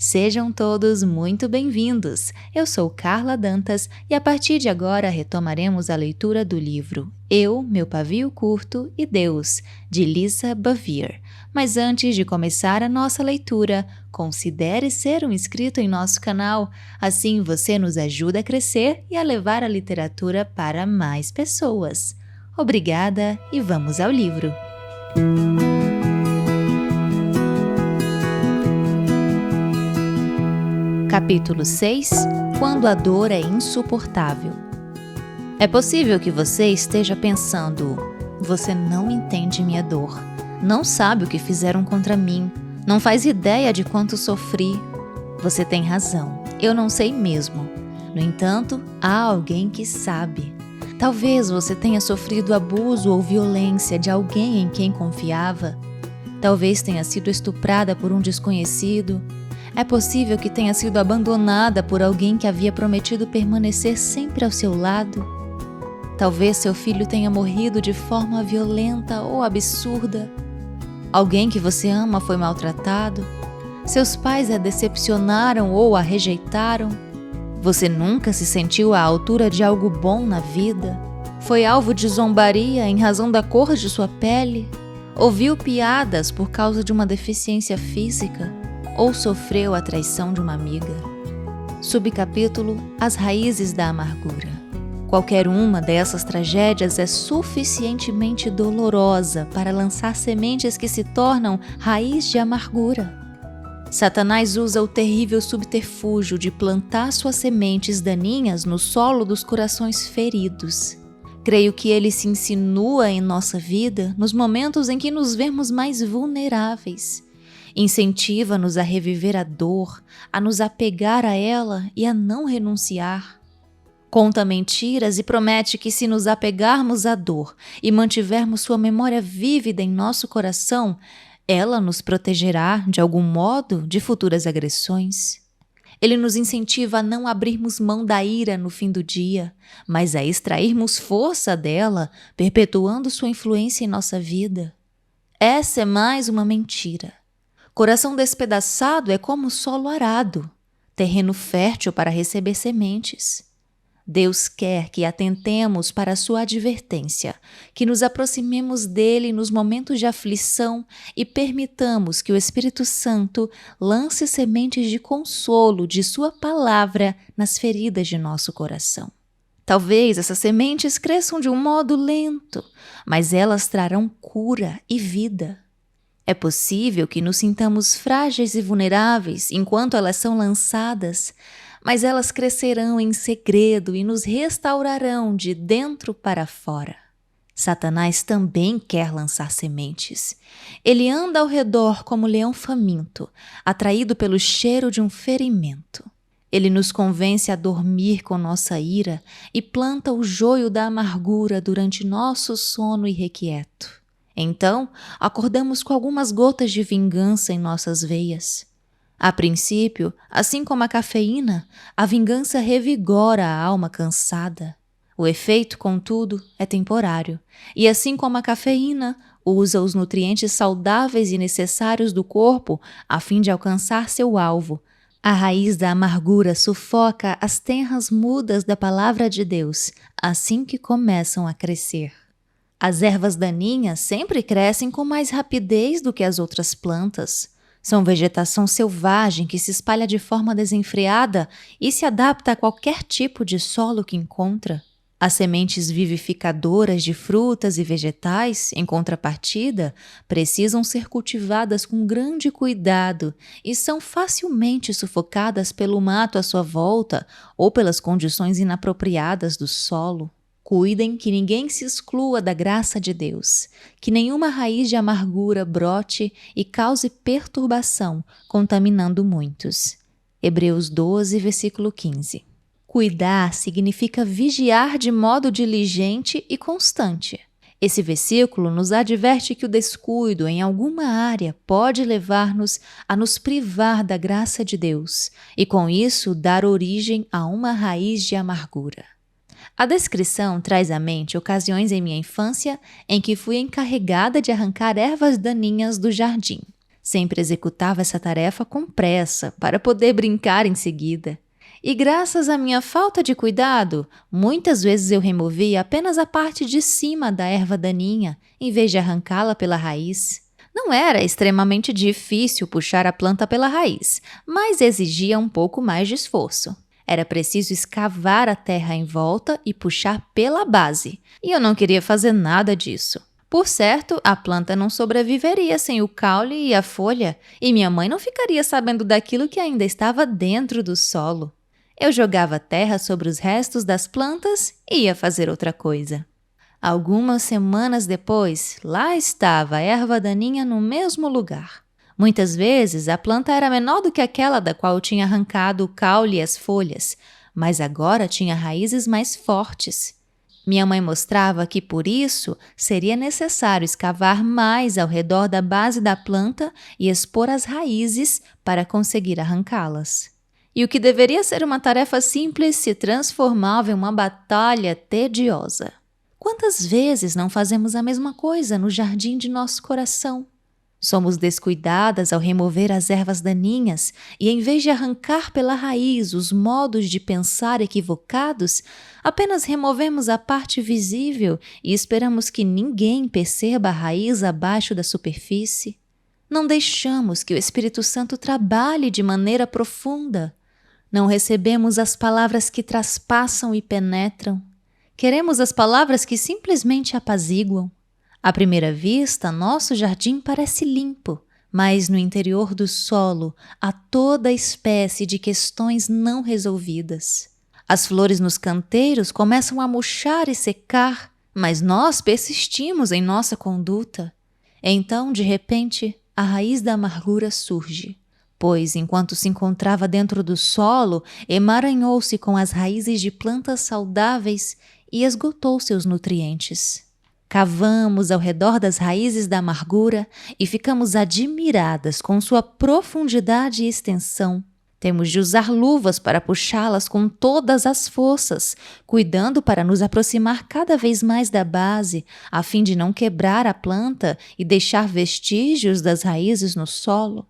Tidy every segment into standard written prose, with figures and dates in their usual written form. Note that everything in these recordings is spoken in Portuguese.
Sejam todos muito bem-vindos! Eu sou Carla Dantas e a partir de agora retomaremos a leitura do livro Eu, Meu Pavio Curto e Deus, de Lisa Bevere. Mas antes de começar a nossa leitura, considere ser um inscrito em nosso canal, assim você nos ajuda a crescer e a levar a literatura para mais pessoas. Obrigada e vamos ao livro! Capítulo 6 – Quando a dor é insuportável. É possível que você esteja pensando: você não entende minha dor, não sabe o que fizeram contra mim, não faz ideia de quanto sofri. Você tem razão, eu não sei mesmo. No entanto, há alguém que sabe. Talvez você tenha sofrido abuso ou violência de alguém em quem confiava. Talvez tenha sido estuprada por um desconhecido. É possível que tenha sido abandonada por alguém que havia prometido permanecer sempre ao seu lado. Talvez seu filho tenha morrido de forma violenta ou absurda. Alguém que você ama foi maltratado. Seus pais a decepcionaram ou a rejeitaram. Você nunca se sentiu à altura de algo bom na vida. Foi alvo de zombaria em razão da cor de sua pele. Ouviu piadas por causa de uma deficiência física. Ou sofreu a traição de uma amiga. Subcapítulo As Raízes da Amargura. Qualquer uma dessas tragédias é suficientemente dolorosa para lançar sementes que se tornam raiz de amargura. Satanás usa o terrível subterfúgio de plantar suas sementes daninhas no solo dos corações feridos. Creio que ele se insinua em nossa vida nos momentos em que nos vemos mais vulneráveis. Incentiva-nos a reviver a dor, a nos apegar a ela e a não renunciar. Conta mentiras e promete que se nos apegarmos à dor e mantivermos sua memória vívida em nosso coração, ela nos protegerá, de algum modo, de futuras agressões. Ele nos incentiva a não abrirmos mão da ira no fim do dia, mas a extrairmos força dela, perpetuando sua influência em nossa vida. Essa é mais uma mentira. Coração despedaçado é como solo arado, terreno fértil para receber sementes. Deus quer que atentemos para a sua advertência, que nos aproximemos dele nos momentos de aflição e permitamos que o Espírito Santo lance sementes de consolo de sua palavra nas feridas de nosso coração. Talvez essas sementes cresçam de um modo lento, mas elas trarão cura e vida. É possível que nos sintamos frágeis e vulneráveis enquanto elas são lançadas, mas elas crescerão em segredo e nos restaurarão de dentro para fora. Satanás também quer lançar sementes. Ele anda ao redor como leão faminto, atraído pelo cheiro de um ferimento. Ele nos convence a dormir com nossa ira e planta o joio da amargura durante nosso sono irrequieto. Então, acordamos com algumas gotas de vingança em nossas veias. A princípio, assim como a cafeína, a vingança revigora a alma cansada. O efeito, contudo, é temporário, e assim como a cafeína, usa os nutrientes saudáveis e necessários do corpo a fim de alcançar seu alvo. A raiz da amargura sufoca as tenras mudas da palavra de Deus, assim que começam a crescer. As ervas daninhas sempre crescem com mais rapidez do que as outras plantas. São vegetação selvagem que se espalha de forma desenfreada e se adapta a qualquer tipo de solo que encontra. As sementes vivificadoras de frutas e vegetais, em contrapartida, precisam ser cultivadas com grande cuidado e são facilmente sufocadas pelo mato à sua volta ou pelas condições inapropriadas do solo. Cuidem que ninguém se exclua da graça de Deus, que nenhuma raiz de amargura brote e cause perturbação, contaminando muitos. Hebreus 12, versículo 15. Cuidar significa vigiar de modo diligente e constante. Esse versículo nos adverte que o descuido em alguma área pode levar-nos a nos privar da graça de Deus e, com isso, dar origem a uma raiz de amargura. A descrição traz à mente ocasiões em minha infância em que fui encarregada de arrancar ervas daninhas do jardim. Sempre executava essa tarefa com pressa para poder brincar em seguida. E graças à minha falta de cuidado, muitas vezes eu removia apenas a parte de cima da erva daninha, em vez de arrancá-la pela raiz. Não era extremamente difícil puxar a planta pela raiz, mas exigia um pouco mais de esforço. Era preciso escavar a terra em volta e puxar pela base, e eu não queria fazer nada disso. Por certo, a planta não sobreviveria sem o caule e a folha, e minha mãe não ficaria sabendo daquilo que ainda estava dentro do solo. Eu jogava terra sobre os restos das plantas e ia fazer outra coisa. Algumas semanas depois, lá estava a erva daninha no mesmo lugar. Muitas vezes a planta era menor do que aquela da qual eu tinha arrancado o caule e as folhas, mas agora tinha raízes mais fortes. Minha mãe mostrava que por isso seria necessário escavar mais ao redor da base da planta e expor as raízes para conseguir arrancá-las. E o que deveria ser uma tarefa simples se transformava em uma batalha tediosa. Quantas vezes não fazemos a mesma coisa no jardim de nosso coração? Somos descuidadas ao remover as ervas daninhas e, em vez de arrancar pela raiz os modos de pensar equivocados, apenas removemos a parte visível e esperamos que ninguém perceba a raiz abaixo da superfície. Não deixamos que o Espírito Santo trabalhe de maneira profunda. Não recebemos as palavras que traspassam e penetram. Queremos as palavras que simplesmente apaziguam. À primeira vista, nosso jardim parece limpo, mas no interior do solo há toda espécie de questões não resolvidas. As flores nos canteiros começam a murchar e secar, mas nós persistimos em nossa conduta. Então, de repente, a raiz da amargura surge, pois, enquanto se encontrava dentro do solo, emaranhou-se com as raízes de plantas saudáveis e esgotou seus nutrientes. Cavamos ao redor das raízes da amargura e ficamos admiradas com sua profundidade e extensão. Temos de usar luvas para puxá-las com todas as forças, cuidando para nos aproximar cada vez mais da base, a fim de não quebrar a planta e deixar vestígios das raízes no solo.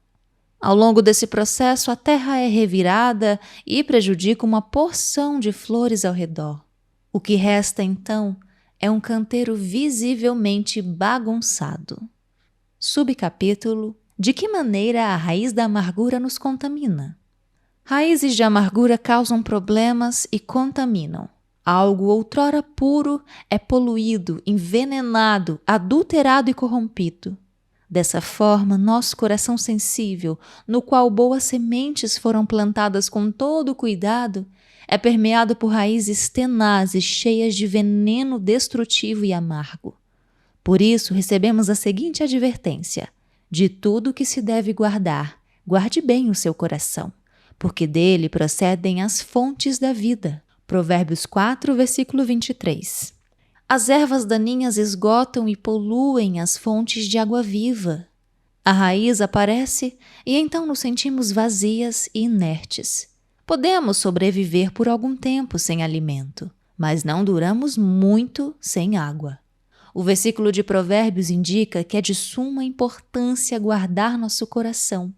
Ao longo desse processo, a terra é revirada e prejudica uma porção de flores ao redor. O que resta, então, é um canteiro visivelmente bagunçado. Subcapítulo: De que maneira a raiz da amargura nos contamina? Raízes de amargura causam problemas e contaminam. Algo outrora puro é poluído, envenenado, adulterado e corrompido. Dessa forma, nosso coração sensível, no qual boas sementes foram plantadas com todo cuidado, é permeado por raízes tenazes cheias de veneno destrutivo e amargo. Por isso, recebemos a seguinte advertência: de tudo que se deve guardar, guarde bem o seu coração, porque dele procedem as fontes da vida. Provérbios 4, versículo 23. As ervas daninhas esgotam e poluem as fontes de água viva. A raiz aparece e então nos sentimos vazias e inertes. Podemos sobreviver por algum tempo sem alimento, mas não duramos muito sem água. O versículo de Provérbios indica que é de suma importância guardar nosso coração.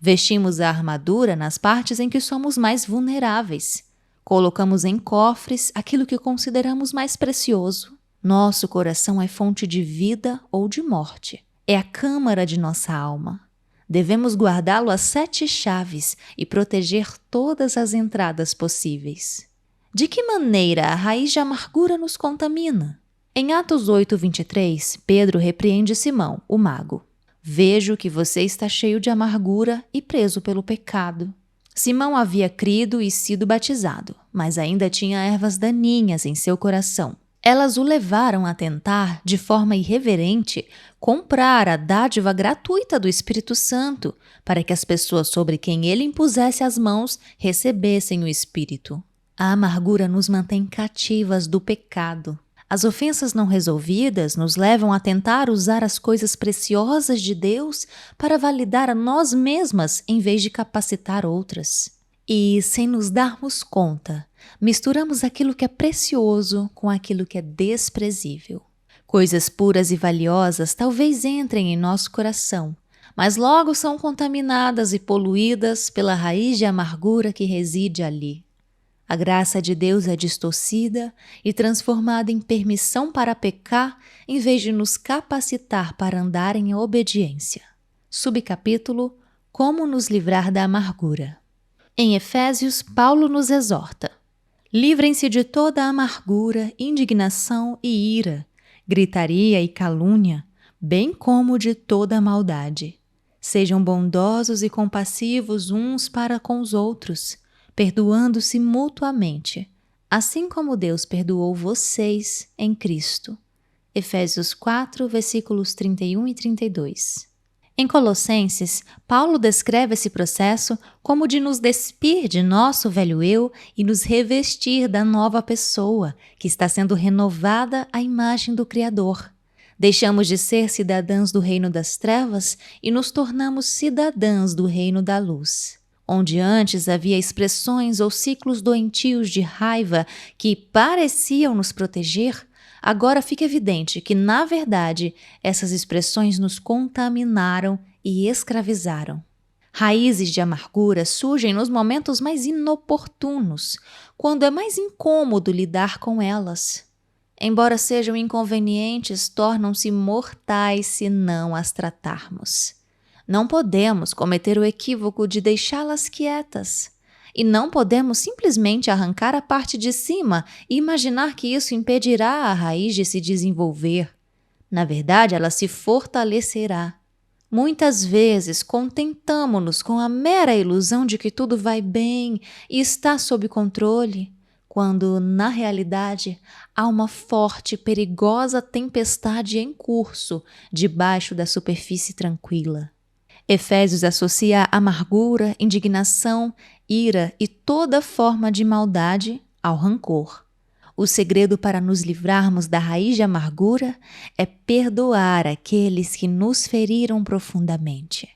Vestimos a armadura nas partes em que somos mais vulneráveis. Colocamos em cofres aquilo que consideramos mais precioso. Nosso coração é fonte de vida ou de morte. É a câmara de nossa alma. Devemos guardá-lo a 7 chaves e proteger todas as entradas possíveis. De que maneira a raiz de amargura nos contamina? Em Atos 8, 23, Pedro repreende Simão, o mago. Vejo que você está cheio de amargura e preso pelo pecado. Simão havia crido e sido batizado, mas ainda tinha ervas daninhas em seu coração. Elas o levaram a tentar, de forma irreverente, comprar a dádiva gratuita do Espírito Santo, para que as pessoas sobre quem ele impusesse as mãos recebessem o Espírito. A amargura nos mantém cativas do pecado. As ofensas não resolvidas nos levam a tentar usar as coisas preciosas de Deus para validar a nós mesmas em vez de capacitar outras. E, sem nos darmos conta, misturamos aquilo que é precioso com aquilo que é desprezível. Coisas puras e valiosas talvez entrem em nosso coração, mas logo são contaminadas e poluídas pela raiz de amargura que reside ali. A graça de Deus é distorcida e transformada em permissão para pecar, em vez de nos capacitar para andar em obediência. Subcapítulo: Como nos livrar da amargura. Em Efésios, Paulo nos exorta: livrem-se de toda amargura, indignação e ira, gritaria e calúnia, bem como de toda maldade. Sejam bondosos e compassivos uns para com os outros, perdoando-se mutuamente, assim como Deus perdoou vocês em Cristo. Efésios 4, versículos 31 e 32. Em Colossenses, Paulo descreve esse processo como de nos despir de nosso velho eu e nos revestir da nova pessoa, que está sendo renovada à imagem do Criador. Deixamos de ser cidadãos do reino das trevas e nos tornamos cidadãos do reino da luz. Onde antes havia expressões ou ciclos doentios de raiva que pareciam nos proteger, agora fica evidente que, na verdade, essas expressões nos contaminaram e escravizaram. Raízes de amargura surgem nos momentos mais inoportunos, quando é mais incômodo lidar com elas. Embora sejam inconvenientes, tornam-se mortais se não as tratarmos. Não podemos cometer o equívoco de deixá-las quietas. E não podemos simplesmente arrancar a parte de cima e imaginar que isso impedirá a raiz de se desenvolver. Na verdade, ela se fortalecerá. Muitas vezes contentamo-nos com a mera ilusão de que tudo vai bem e está sob controle, quando, na realidade, há uma forte e perigosa tempestade em curso debaixo da superfície tranquila. Efésios associa amargura, indignação, ira e toda forma de maldade ao rancor. O segredo para nos livrarmos da raiz de amargura é perdoar aqueles que nos feriram profundamente.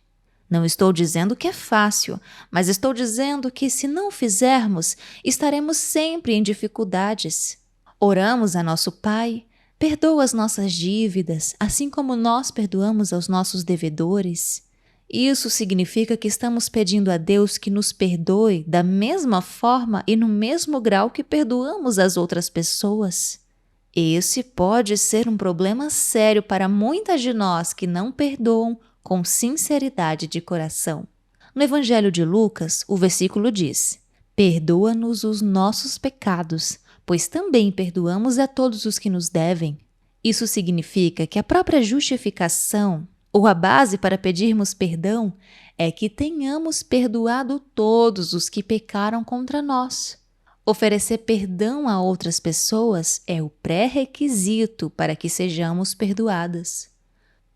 Não estou dizendo que é fácil, mas estou dizendo que, se não fizermos, estaremos sempre em dificuldades. Oramos a nosso Pai: perdoa as nossas dívidas, assim como nós perdoamos aos nossos devedores. Isso significa que estamos pedindo a Deus que nos perdoe da mesma forma e no mesmo grau que perdoamos as outras pessoas. Esse pode ser um problema sério para muitas de nós que não perdoam com sinceridade de coração. No Evangelho de Lucas, o versículo diz: perdoa-nos os nossos pecados, pois também perdoamos a todos os que nos devem. Isso significa que a própria justificação, ou a base para pedirmos perdão, é que tenhamos perdoado todos os que pecaram contra nós. Oferecer perdão a outras pessoas é o pré-requisito para que sejamos perdoadas.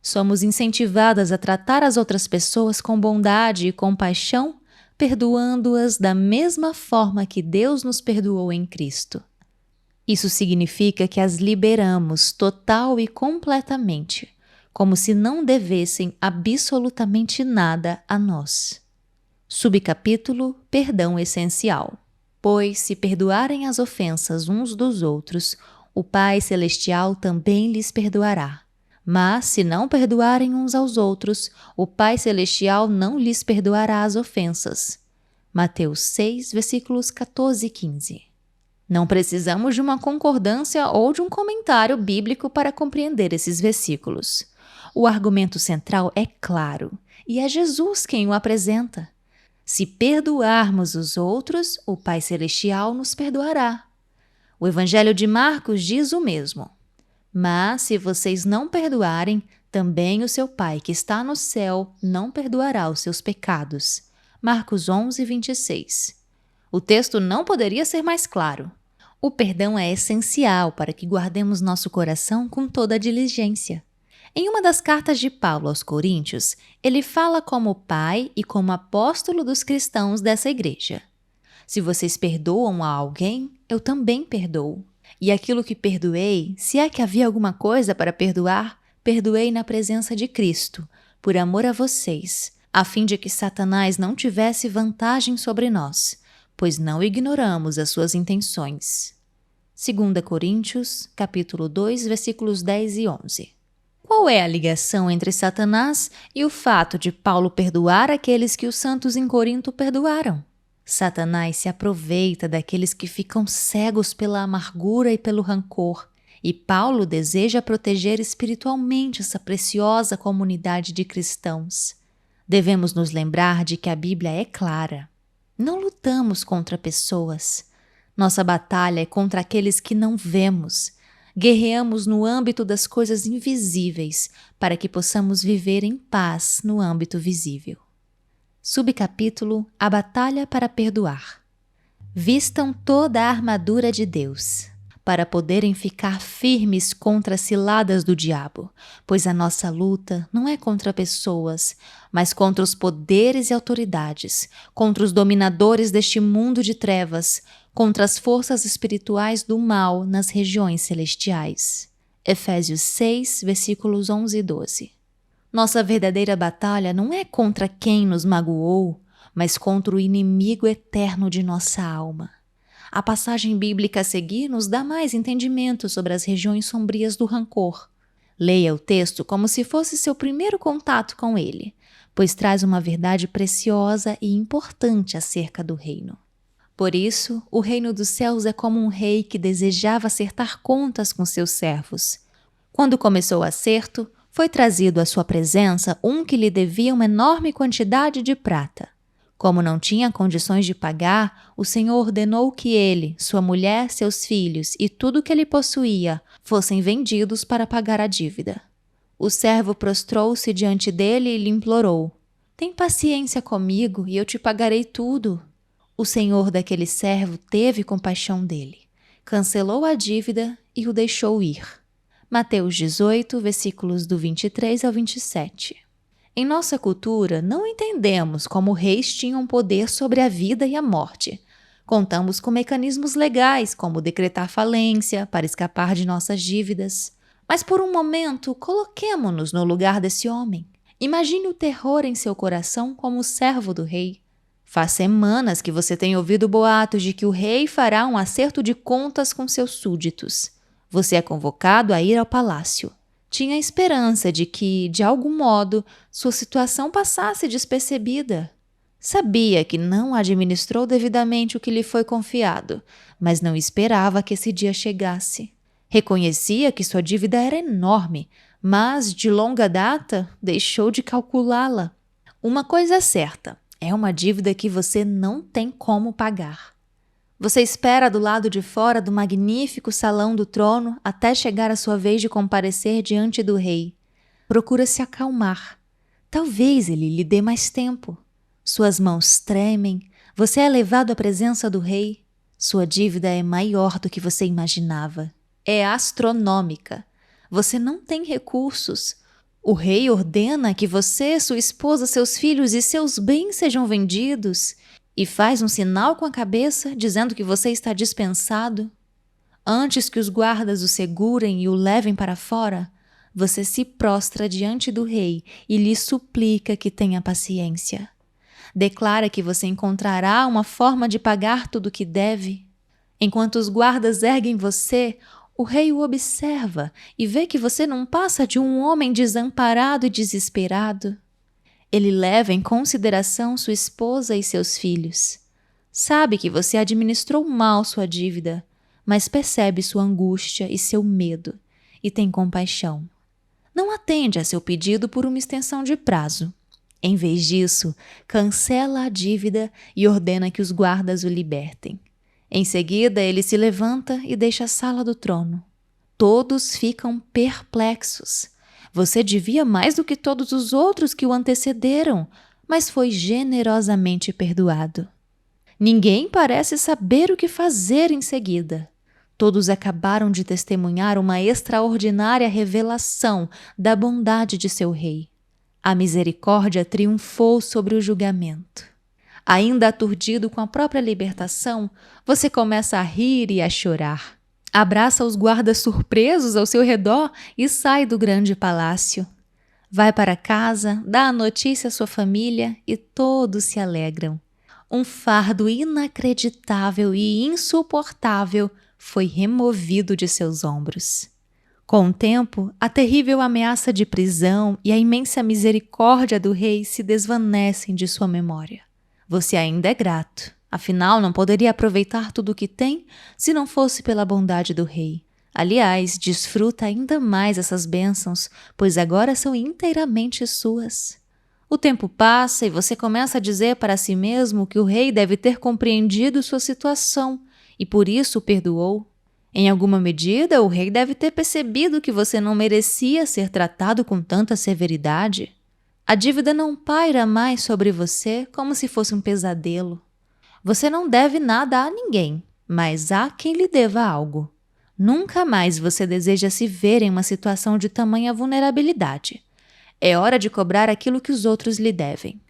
Somos incentivadas a tratar as outras pessoas com bondade e compaixão, perdoando-as da mesma forma que Deus nos perdoou em Cristo. Isso significa que as liberamos total e completamente, como se não devessem absolutamente nada a nós. Subcapítulo: Perdão essencial. Pois, se perdoarem as ofensas uns dos outros, o Pai Celestial também lhes perdoará. Mas, se não perdoarem uns aos outros, o Pai Celestial não lhes perdoará as ofensas. Mateus 6, versículos 14 e 15. Não precisamos de uma concordância ou de um comentário bíblico para compreender esses versículos. O argumento central é claro, e é Jesus quem o apresenta. Se perdoarmos os outros, o Pai Celestial nos perdoará. O Evangelho de Marcos diz o mesmo. Mas, se vocês não perdoarem, também o seu Pai que está no céu não perdoará os seus pecados. Marcos 11, 26. O texto não poderia ser mais claro. O perdão é essencial para que guardemos nosso coração com toda a diligência. Em uma das cartas de Paulo aos Coríntios, ele fala como pai e como apóstolo dos cristãos dessa igreja. Se vocês perdoam a alguém, eu também perdoo. E aquilo que perdoei, se é que havia alguma coisa para perdoar, perdoei na presença de Cristo, por amor a vocês, a fim de que Satanás não tivesse vantagem sobre nós, pois não ignoramos as suas intenções. 2 Coríntios, capítulo 2, versículos 10 e 11. Qual é a ligação entre Satanás e o fato de Paulo perdoar aqueles que os santos em Corinto perdoaram? Satanás se aproveita daqueles que ficam cegos pela amargura e pelo rancor, e Paulo deseja proteger espiritualmente essa preciosa comunidade de cristãos. Devemos nos lembrar de que a Bíblia é clara. Não lutamos contra pessoas. Nossa batalha é contra aqueles que não vemos. Guerreamos no âmbito das coisas invisíveis para que possamos viver em paz no âmbito visível. Subcapítulo: A Batalha para Perdoar. Vistam toda a armadura de Deus, para poderem ficar firmes contra as ciladas do diabo, pois a nossa luta não é contra pessoas, mas contra os poderes e autoridades, contra os dominadores deste mundo de trevas, contra as forças espirituais do mal nas regiões celestiais. Efésios 6, versículos 11 e 12. Nossa verdadeira batalha não é contra quem nos magoou, mas contra o inimigo eterno de nossa alma. A passagem bíblica a seguir nos dá mais entendimento sobre as regiões sombrias do rancor. Leia o texto como se fosse seu primeiro contato com ele, pois traz uma verdade preciosa e importante acerca do reino. Por isso, o reino dos céus é como um rei que desejava acertar contas com seus servos. Quando começou o acerto, foi trazido à sua presença um que lhe devia uma enorme quantidade de prata. Como não tinha condições de pagar, o Senhor ordenou que ele, sua mulher, seus filhos e tudo o que ele possuía fossem vendidos para pagar a dívida. O servo prostrou-se diante dele e lhe implorou: "Tem paciência comigo e eu te pagarei tudo." O senhor daquele servo teve compaixão dele, cancelou a dívida e o deixou ir. Mateus 18, versículos do 23 ao 27. Em nossa cultura, não entendemos como reis tinham poder sobre a vida e a morte. Contamos com mecanismos legais, como decretar falência para escapar de nossas dívidas. Mas por um momento, coloquemo-nos no lugar desse homem. Imagine o terror em seu coração como servo do rei. Faz semanas que você tem ouvido boatos de que o rei fará um acerto de contas com seus súditos. Você é convocado a ir ao palácio. Tinha a esperança de que, de algum modo, sua situação passasse despercebida. Sabia que não administrou devidamente o que lhe foi confiado, mas não esperava que esse dia chegasse. Reconhecia que sua dívida era enorme, mas, de longa data, deixou de calculá-la. Uma coisa é certa, é uma dívida que você não tem como pagar. Você espera do lado de fora do magnífico salão do trono até chegar a sua vez de comparecer diante do rei. Procura se acalmar. Talvez ele lhe dê mais tempo. Suas mãos tremem, você é levado à presença do rei. Sua dívida é maior do que você imaginava. É astronômica. Você não tem recursos. O rei ordena que você, sua esposa, seus filhos e seus bens sejam vendidos e faz um sinal com a cabeça dizendo que você está dispensado. Antes que os guardas o segurem e o levem para fora, você se prostra diante do rei e lhe suplica que tenha paciência. Declara que você encontrará uma forma de pagar tudo o que deve. Enquanto os guardas erguem você, o rei o observa e vê que você não passa de um homem desamparado e desesperado. Ele leva em consideração sua esposa e seus filhos. Sabe que você administrou mal sua dívida, mas percebe sua angústia e seu medo e tem compaixão. Não atende a seu pedido por uma extensão de prazo. Em vez disso, cancela a dívida e ordena que os guardas o libertem. Em seguida, ele se levanta e deixa a sala do trono. Todos ficam perplexos. Você devia mais do que todos os outros que o antecederam, mas foi generosamente perdoado. Ninguém parece saber o que fazer em seguida. Todos acabaram de testemunhar uma extraordinária revelação da bondade de seu rei. A misericórdia triunfou sobre o julgamento. Ainda aturdido com a própria libertação, você começa a rir e a chorar. Abraça os guardas surpresos ao seu redor e sai do grande palácio. Vai para casa, dá a notícia à sua família e todos se alegram. Um fardo inacreditável e insuportável foi removido de seus ombros. Com o tempo, a terrível ameaça de prisão e a imensa misericórdia do rei se desvanecem de sua memória. Você ainda é grato, afinal não poderia aproveitar tudo o que tem se não fosse pela bondade do rei. Aliás, desfruta ainda mais essas bênçãos, pois agora são inteiramente suas. O tempo passa e você começa a dizer para si mesmo que o rei deve ter compreendido sua situação e por isso o perdoou. Em alguma medida, o rei deve ter percebido que você não merecia ser tratado com tanta severidade. A dívida não paira mais sobre você como se fosse um pesadelo. Você não deve nada a ninguém, mas há quem lhe deva algo. Nunca mais você deseja se ver em uma situação de tamanha vulnerabilidade. É hora de cobrar aquilo que os outros lhe devem.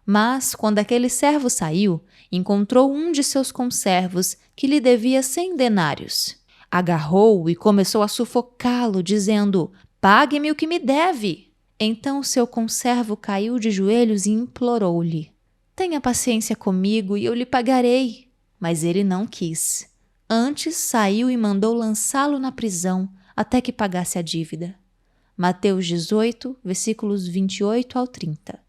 Mas, quando aquele servo saiu, encontrou um de seus conservos que lhe devia 100 denários. Agarrou-o e começou a sufocá-lo, dizendo: "Pague-me o que me deve!" Então seu conservo caiu de joelhos e implorou-lhe: "Tenha paciência comigo e eu lhe pagarei." Mas ele não quis. Antes saiu e mandou lançá-lo na prisão até que pagasse a dívida. Mateus 18, versículos 28 ao 30.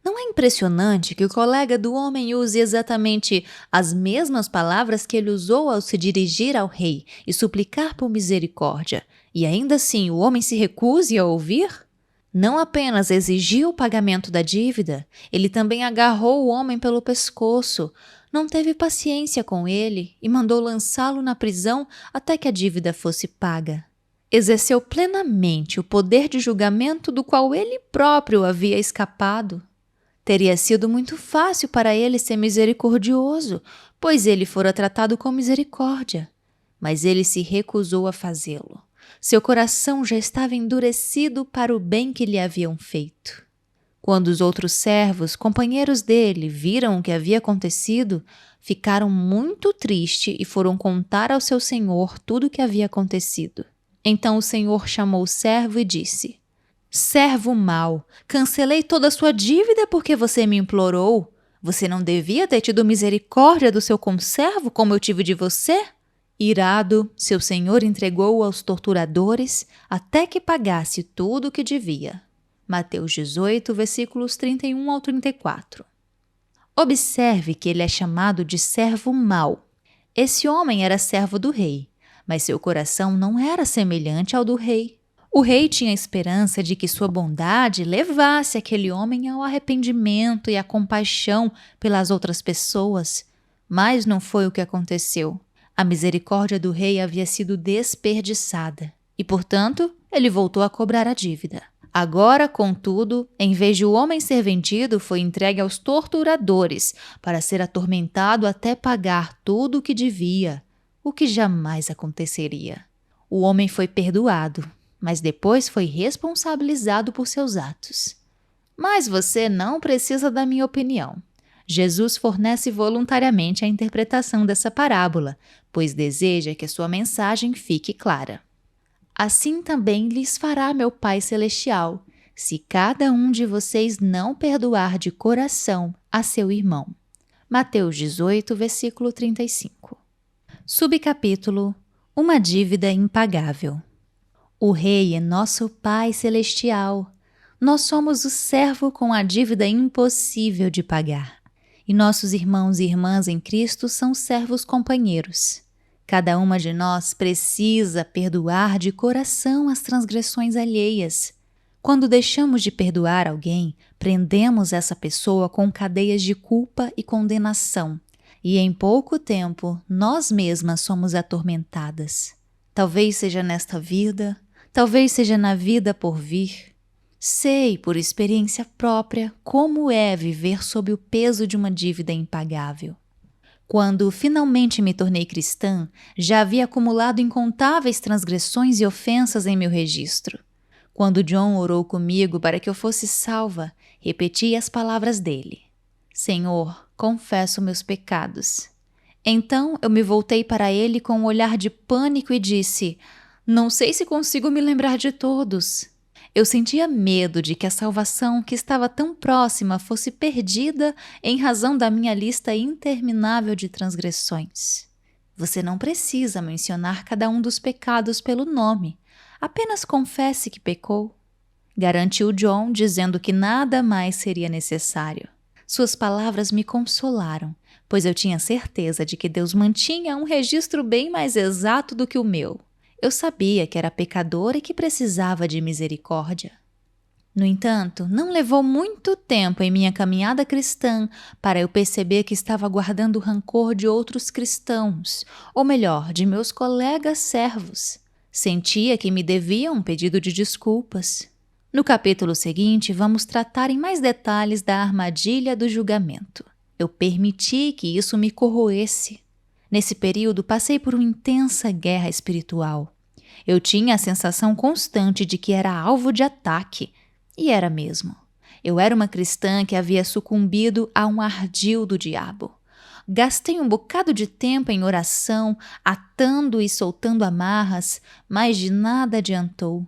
Não é impressionante que o colega do homem use exatamente as mesmas palavras que ele usou ao se dirigir ao rei e suplicar por misericórdia, e ainda assim o homem se recuse a ouvir? Não apenas exigiu o pagamento da dívida, ele também agarrou o homem pelo pescoço, não teve paciência com ele e mandou lançá-lo na prisão até que a dívida fosse paga. Exerceu plenamente o poder de julgamento do qual ele próprio havia escapado. Teria sido muito fácil para ele ser misericordioso, pois ele fora tratado com misericórdia. Mas ele se recusou a fazê-lo. Seu coração já estava endurecido para o bem que lhe haviam feito. Quando os outros servos, companheiros dele, viram o que havia acontecido, ficaram muito tristes e foram contar ao seu senhor tudo o que havia acontecido. Então o senhor chamou o servo e disse: "Servo mau, cancelei toda a sua dívida porque você me implorou. Você não devia ter tido misericórdia do seu conservo como eu tive de você?" Irado, seu senhor entregou-o aos torturadores até que pagasse tudo o que devia. Mateus 18, versículos 31 ao 34. Observe que ele é chamado de servo mau. Esse homem era servo do rei, mas seu coração não era semelhante ao do rei. O rei tinha esperança de que sua bondade levasse aquele homem ao arrependimento e à compaixão pelas outras pessoas, mas não foi o que aconteceu. A misericórdia do rei havia sido desperdiçada e, portanto, ele voltou a cobrar a dívida. Agora, contudo, em vez de o homem ser vendido, foi entregue aos torturadores para ser atormentado até pagar tudo o que devia, o que jamais aconteceria. O homem foi perdoado, mas depois foi responsabilizado por seus atos. Mas você não precisa da minha opinião. Jesus fornece voluntariamente a interpretação dessa parábola, pois deseja que a sua mensagem fique clara. Assim também lhes fará meu Pai Celestial, se cada um de vocês não perdoar de coração a seu irmão. Mateus 18, versículo 35. Subcapítulo: Uma dívida impagável. O Rei é nosso Pai Celestial. Nós somos o servo com a dívida impossível de pagar. E nossos irmãos e irmãs em Cristo são servos companheiros. Cada uma de nós precisa perdoar de coração as transgressões alheias. Quando deixamos de perdoar alguém, prendemos essa pessoa com cadeias de culpa e condenação. E em pouco tempo, nós mesmas somos atormentadas. Talvez seja nesta vida, talvez seja na vida por vir. Sei, por experiência própria, como é viver sob o peso de uma dívida impagável. Quando finalmente me tornei cristã, já havia acumulado incontáveis transgressões e ofensas em meu registro. Quando John orou comigo para que eu fosse salva, repeti as palavras dele: "Senhor, confesso meus pecados." Então eu me voltei para ele com um olhar de pânico e disse: "Não sei se consigo me lembrar de todos." Eu sentia medo de que a salvação que estava tão próxima fosse perdida em razão da minha lista interminável de transgressões. Você não precisa mencionar cada um dos pecados pelo nome. Apenas confesse que pecou. Garantiu John, dizendo que nada mais seria necessário. Suas palavras me consolaram, pois eu tinha certeza de que Deus mantinha um registro bem mais exato do que o meu. Eu sabia que era pecador e que precisava de misericórdia. No entanto, não levou muito tempo em minha caminhada cristã para eu perceber que estava guardando o rancor de outros cristãos, ou melhor, de meus colegas servos. Sentia que me deviam um pedido de desculpas. No capítulo seguinte, vamos tratar em mais detalhes da armadilha do julgamento. Eu permiti que isso me corroesse. Nesse período, passei por uma intensa guerra espiritual. Eu tinha a sensação constante de que era alvo de ataque, e era mesmo. Eu era uma cristã que havia sucumbido a um ardil do diabo. Gastei um bocado de tempo em oração, atando e soltando amarras, mas de nada adiantou.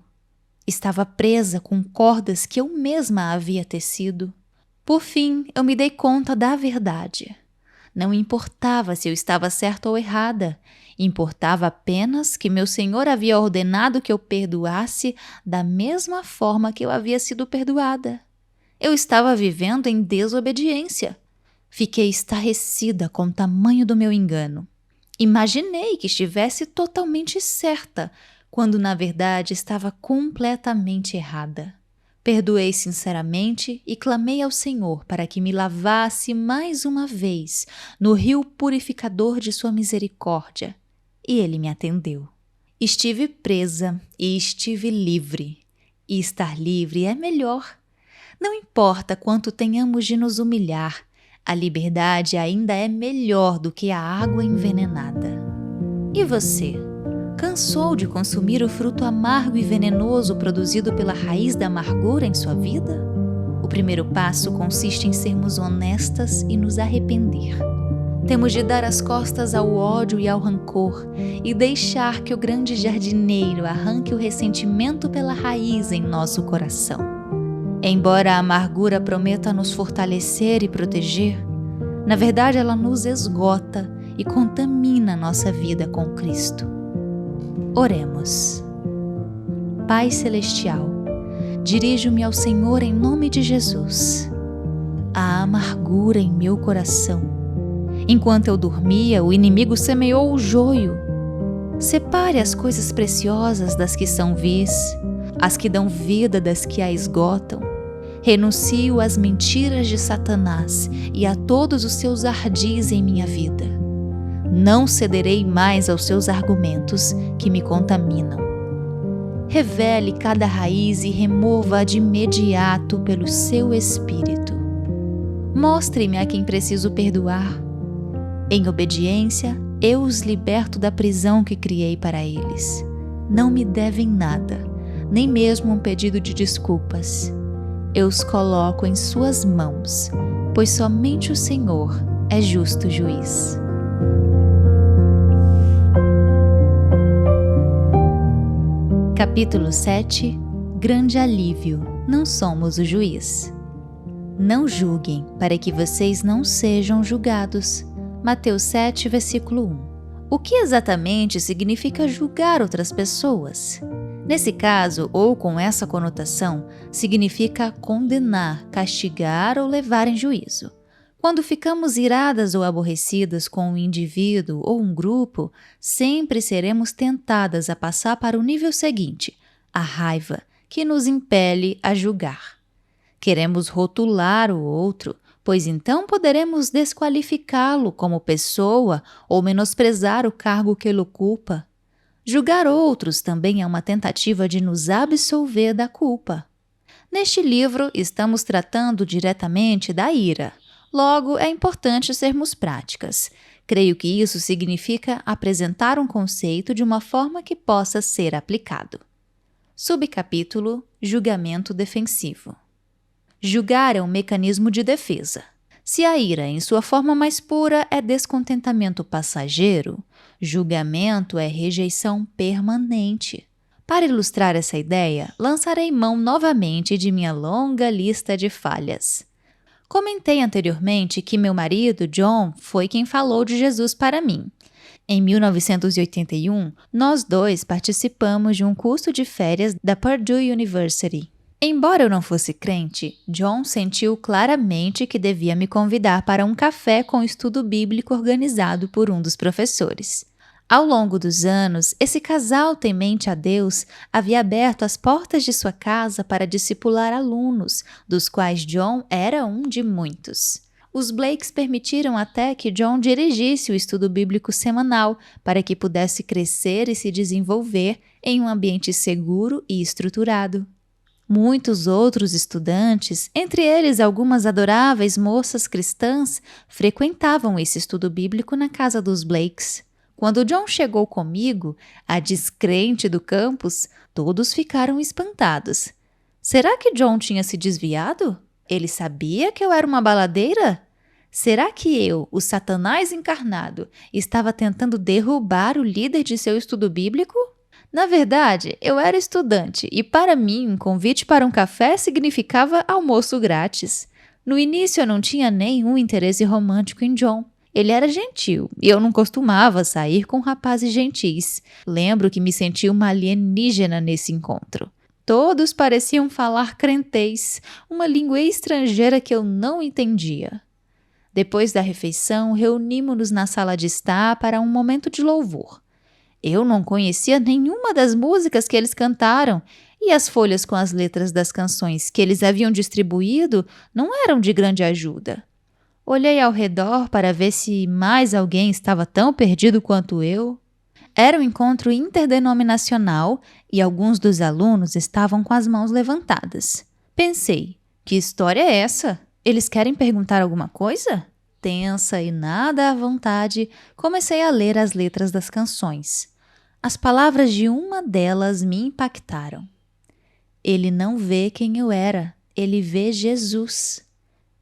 Estava presa com cordas que eu mesma havia tecido. Por fim, eu me dei conta da verdade. Não importava se eu estava certa ou errada. Importava apenas que meu Senhor havia ordenado que eu perdoasse da mesma forma que eu havia sido perdoada. Eu estava vivendo em desobediência. Fiquei estarrecida com o tamanho do meu engano. Imaginei que estivesse totalmente certa, quando na verdade estava completamente errada. Perdoei sinceramente e clamei ao Senhor para que me lavasse mais uma vez no rio purificador de sua misericórdia. E Ele me atendeu. Estive presa e estive livre. E estar livre é melhor. Não importa quanto tenhamos de nos humilhar, a liberdade ainda é melhor do que a água envenenada. E você? Cansou de consumir o fruto amargo e venenoso produzido pela raiz da amargura em sua vida? O primeiro passo consiste em sermos honestas e nos arrepender. Temos de dar as costas ao ódio e ao rancor e deixar que o grande jardineiro arranque o ressentimento pela raiz em nosso coração. Embora a amargura prometa nos fortalecer e proteger, na verdade ela nos esgota e contamina nossa vida com Cristo. Oremos. Pai Celestial, dirijo-me ao Senhor em nome de Jesus. A amargura em meu coração. Enquanto eu dormia, o inimigo semeou o joio. Separe as coisas preciosas das que são vis, as que dão vida das que a esgotam. Renuncio às mentiras de Satanás e a todos os seus ardis em minha vida. Não cederei mais aos seus argumentos que me contaminam. Revele cada raiz e remova-a de imediato pelo seu Espírito. Mostre-me a quem preciso perdoar. Em obediência, eu os liberto da prisão que criei para eles. Não me devem nada, nem mesmo um pedido de desculpas. Eu os coloco em suas mãos, pois somente o Senhor é justo juiz. Capítulo 7. Grande alívio, não somos o juiz. Não julguem, para que vocês não sejam julgados. Mateus 7, versículo 1. O que exatamente significa julgar outras pessoas? Nesse caso, ou com essa conotação, significa condenar, castigar ou levar em juízo. Quando ficamos iradas ou aborrecidas com um indivíduo ou um grupo, sempre seremos tentadas a passar para o nível seguinte, a raiva, que nos impele a julgar. Queremos rotular o outro, pois então poderemos desqualificá-lo como pessoa ou menosprezar o cargo que ele ocupa. Julgar outros também é uma tentativa de nos absolver da culpa. Neste livro, estamos tratando diretamente da ira. Logo, é importante sermos práticas. Creio que isso significa apresentar um conceito de uma forma que possa ser aplicado. Subcapítulo: Julgamento defensivo. Julgar é um mecanismo de defesa. Se a ira, em sua forma mais pura, é descontentamento passageiro, julgamento é rejeição permanente. Para ilustrar essa ideia, lançarei mão novamente de minha longa lista de falhas. Comentei anteriormente que meu marido, John, foi quem falou de Jesus para mim. Em 1981, nós dois participamos de um curso de férias da Purdue University. Embora eu não fosse crente, John sentiu claramente que devia me convidar para um café com estudo bíblico organizado por um dos professores. Ao longo dos anos, esse casal temente a Deus havia aberto as portas de sua casa para discipular alunos, dos quais John era um de muitos. Os Blakes permitiram até que John dirigisse o estudo bíblico semanal para que pudesse crescer e se desenvolver em um ambiente seguro e estruturado. Muitos outros estudantes, entre eles algumas adoráveis moças cristãs, frequentavam esse estudo bíblico na casa dos Blakes. Quando John chegou comigo, a descrente do campus, todos ficaram espantados. Será que John tinha se desviado? Ele sabia que eu era uma baladeira? Será que eu, o Satanás encarnado, estava tentando derrubar o líder de seu estudo bíblico? Na verdade, eu era estudante e para mim um convite para um café significava almoço grátis. No início eu não tinha nenhum interesse romântico em John. Ele era gentil e eu não costumava sair com rapazes gentis. Lembro que me senti uma alienígena nesse encontro. Todos pareciam falar crentez, uma língua estrangeira que eu não entendia. Depois da refeição, reunimos-nos na sala de estar para um momento de louvor. Eu não conhecia nenhuma das músicas que eles cantaram e as folhas com as letras das canções que eles haviam distribuído não eram de grande ajuda. Olhei ao redor para ver se mais alguém estava tão perdido quanto eu. Era um encontro interdenominacional e alguns dos alunos estavam com as mãos levantadas. Pensei, que história é essa? Eles querem perguntar alguma coisa? Tensa e nada à vontade, comecei a ler as letras das canções. As palavras de uma delas me impactaram. Ele não vê quem eu era, ele vê Jesus.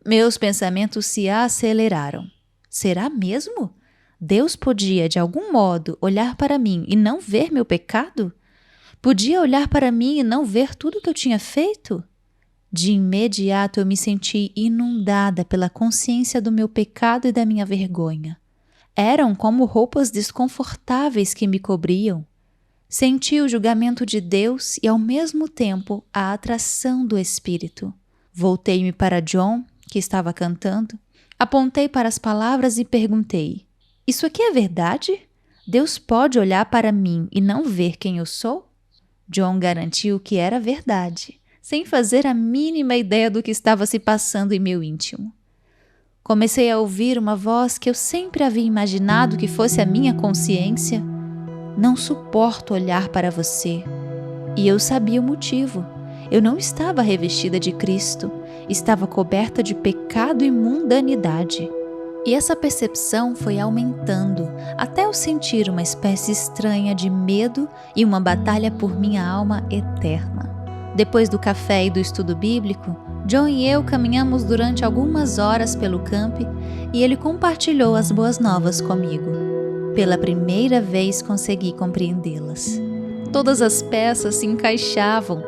Meus pensamentos se aceleraram. Será mesmo? Deus podia, de algum modo, olhar para mim e não ver meu pecado? Podia olhar para mim e não ver tudo que eu tinha feito? De imediato eu me senti inundada pela consciência do meu pecado e da minha vergonha. Eram como roupas desconfortáveis que me cobriam. Senti o julgamento de Deus e, ao mesmo tempo, a atração do Espírito. Voltei-me para John, que estava cantando, apontei para as palavras e perguntei: isso aqui é verdade? Deus pode olhar para mim e não ver quem eu sou? John garantiu que era verdade, sem fazer a mínima ideia do que estava se passando em meu íntimo. Comecei a ouvir uma voz que eu sempre havia imaginado que fosse a minha consciência. Não suporto olhar para você. E eu sabia o motivo. Eu não estava revestida de Cristo. Estava coberta de pecado e mundanidade. E essa percepção foi aumentando, até eu sentir uma espécie estranha de medo e uma batalha por minha alma eterna. Depois do café e do estudo bíblico, John e eu caminhamos durante algumas horas pelo campo e ele compartilhou as boas novas comigo. Pela primeira vez consegui compreendê-las. Todas as peças se encaixavam.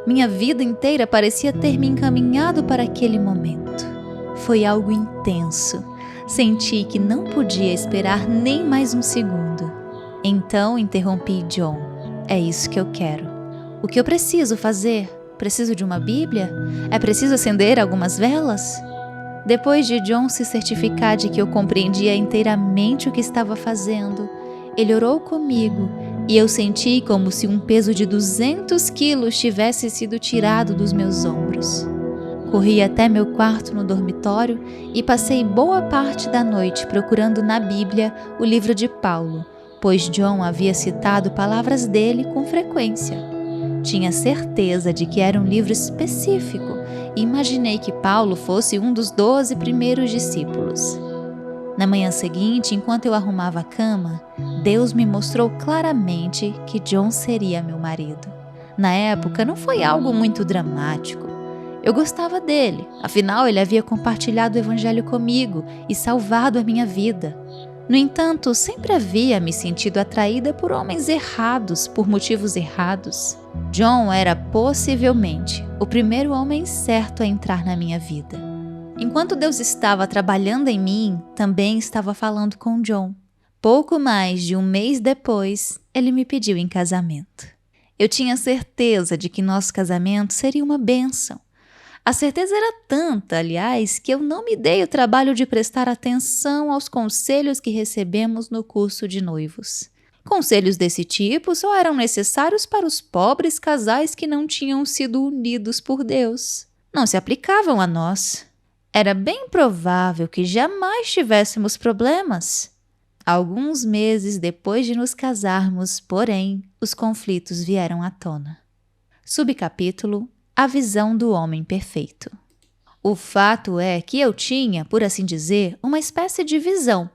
Minha vida inteira parecia ter me encaminhado para aquele momento. Foi algo intenso. Senti que não podia esperar nem mais um segundo. Então interrompi John. É isso que eu quero. O que eu preciso fazer? Preciso de uma Bíblia? É preciso acender algumas velas? Depois de John se certificar de que eu compreendia inteiramente o que estava fazendo, ele orou comigo e eu senti como se um peso de 200 quilos tivesse sido tirado dos meus ombros. Corri até meu quarto no dormitório e passei boa parte da noite procurando na Bíblia o livro de Paulo, pois John havia citado palavras dele com frequência. Tinha certeza de que era um livro específico e imaginei que Paulo fosse um dos 12 primeiros discípulos. Na manhã seguinte, enquanto eu arrumava a cama, Deus me mostrou claramente que John seria meu marido. Na época, não foi algo muito dramático. Eu gostava dele, afinal ele havia compartilhado o evangelho comigo e salvado a minha vida. No entanto, sempre havia me sentido atraída por homens errados, por motivos errados. John era possivelmente o primeiro homem certo a entrar na minha vida. Enquanto Deus estava trabalhando em mim, também estava falando com John. Pouco mais de um mês depois, ele me pediu em casamento. Eu tinha certeza de que nosso casamento seria uma bênção. A certeza era tanta, aliás, que eu não me dei o trabalho de prestar atenção aos conselhos que recebemos no curso de noivos. Conselhos desse tipo só eram necessários para os pobres casais que não tinham sido unidos por Deus. Não se aplicavam a nós. Era bem provável que jamais tivéssemos problemas. Alguns meses depois de nos casarmos, porém, os conflitos vieram à tona. Subcapítulo: A visão do homem perfeito. O fato é que eu tinha, por assim dizer, uma espécie de visão.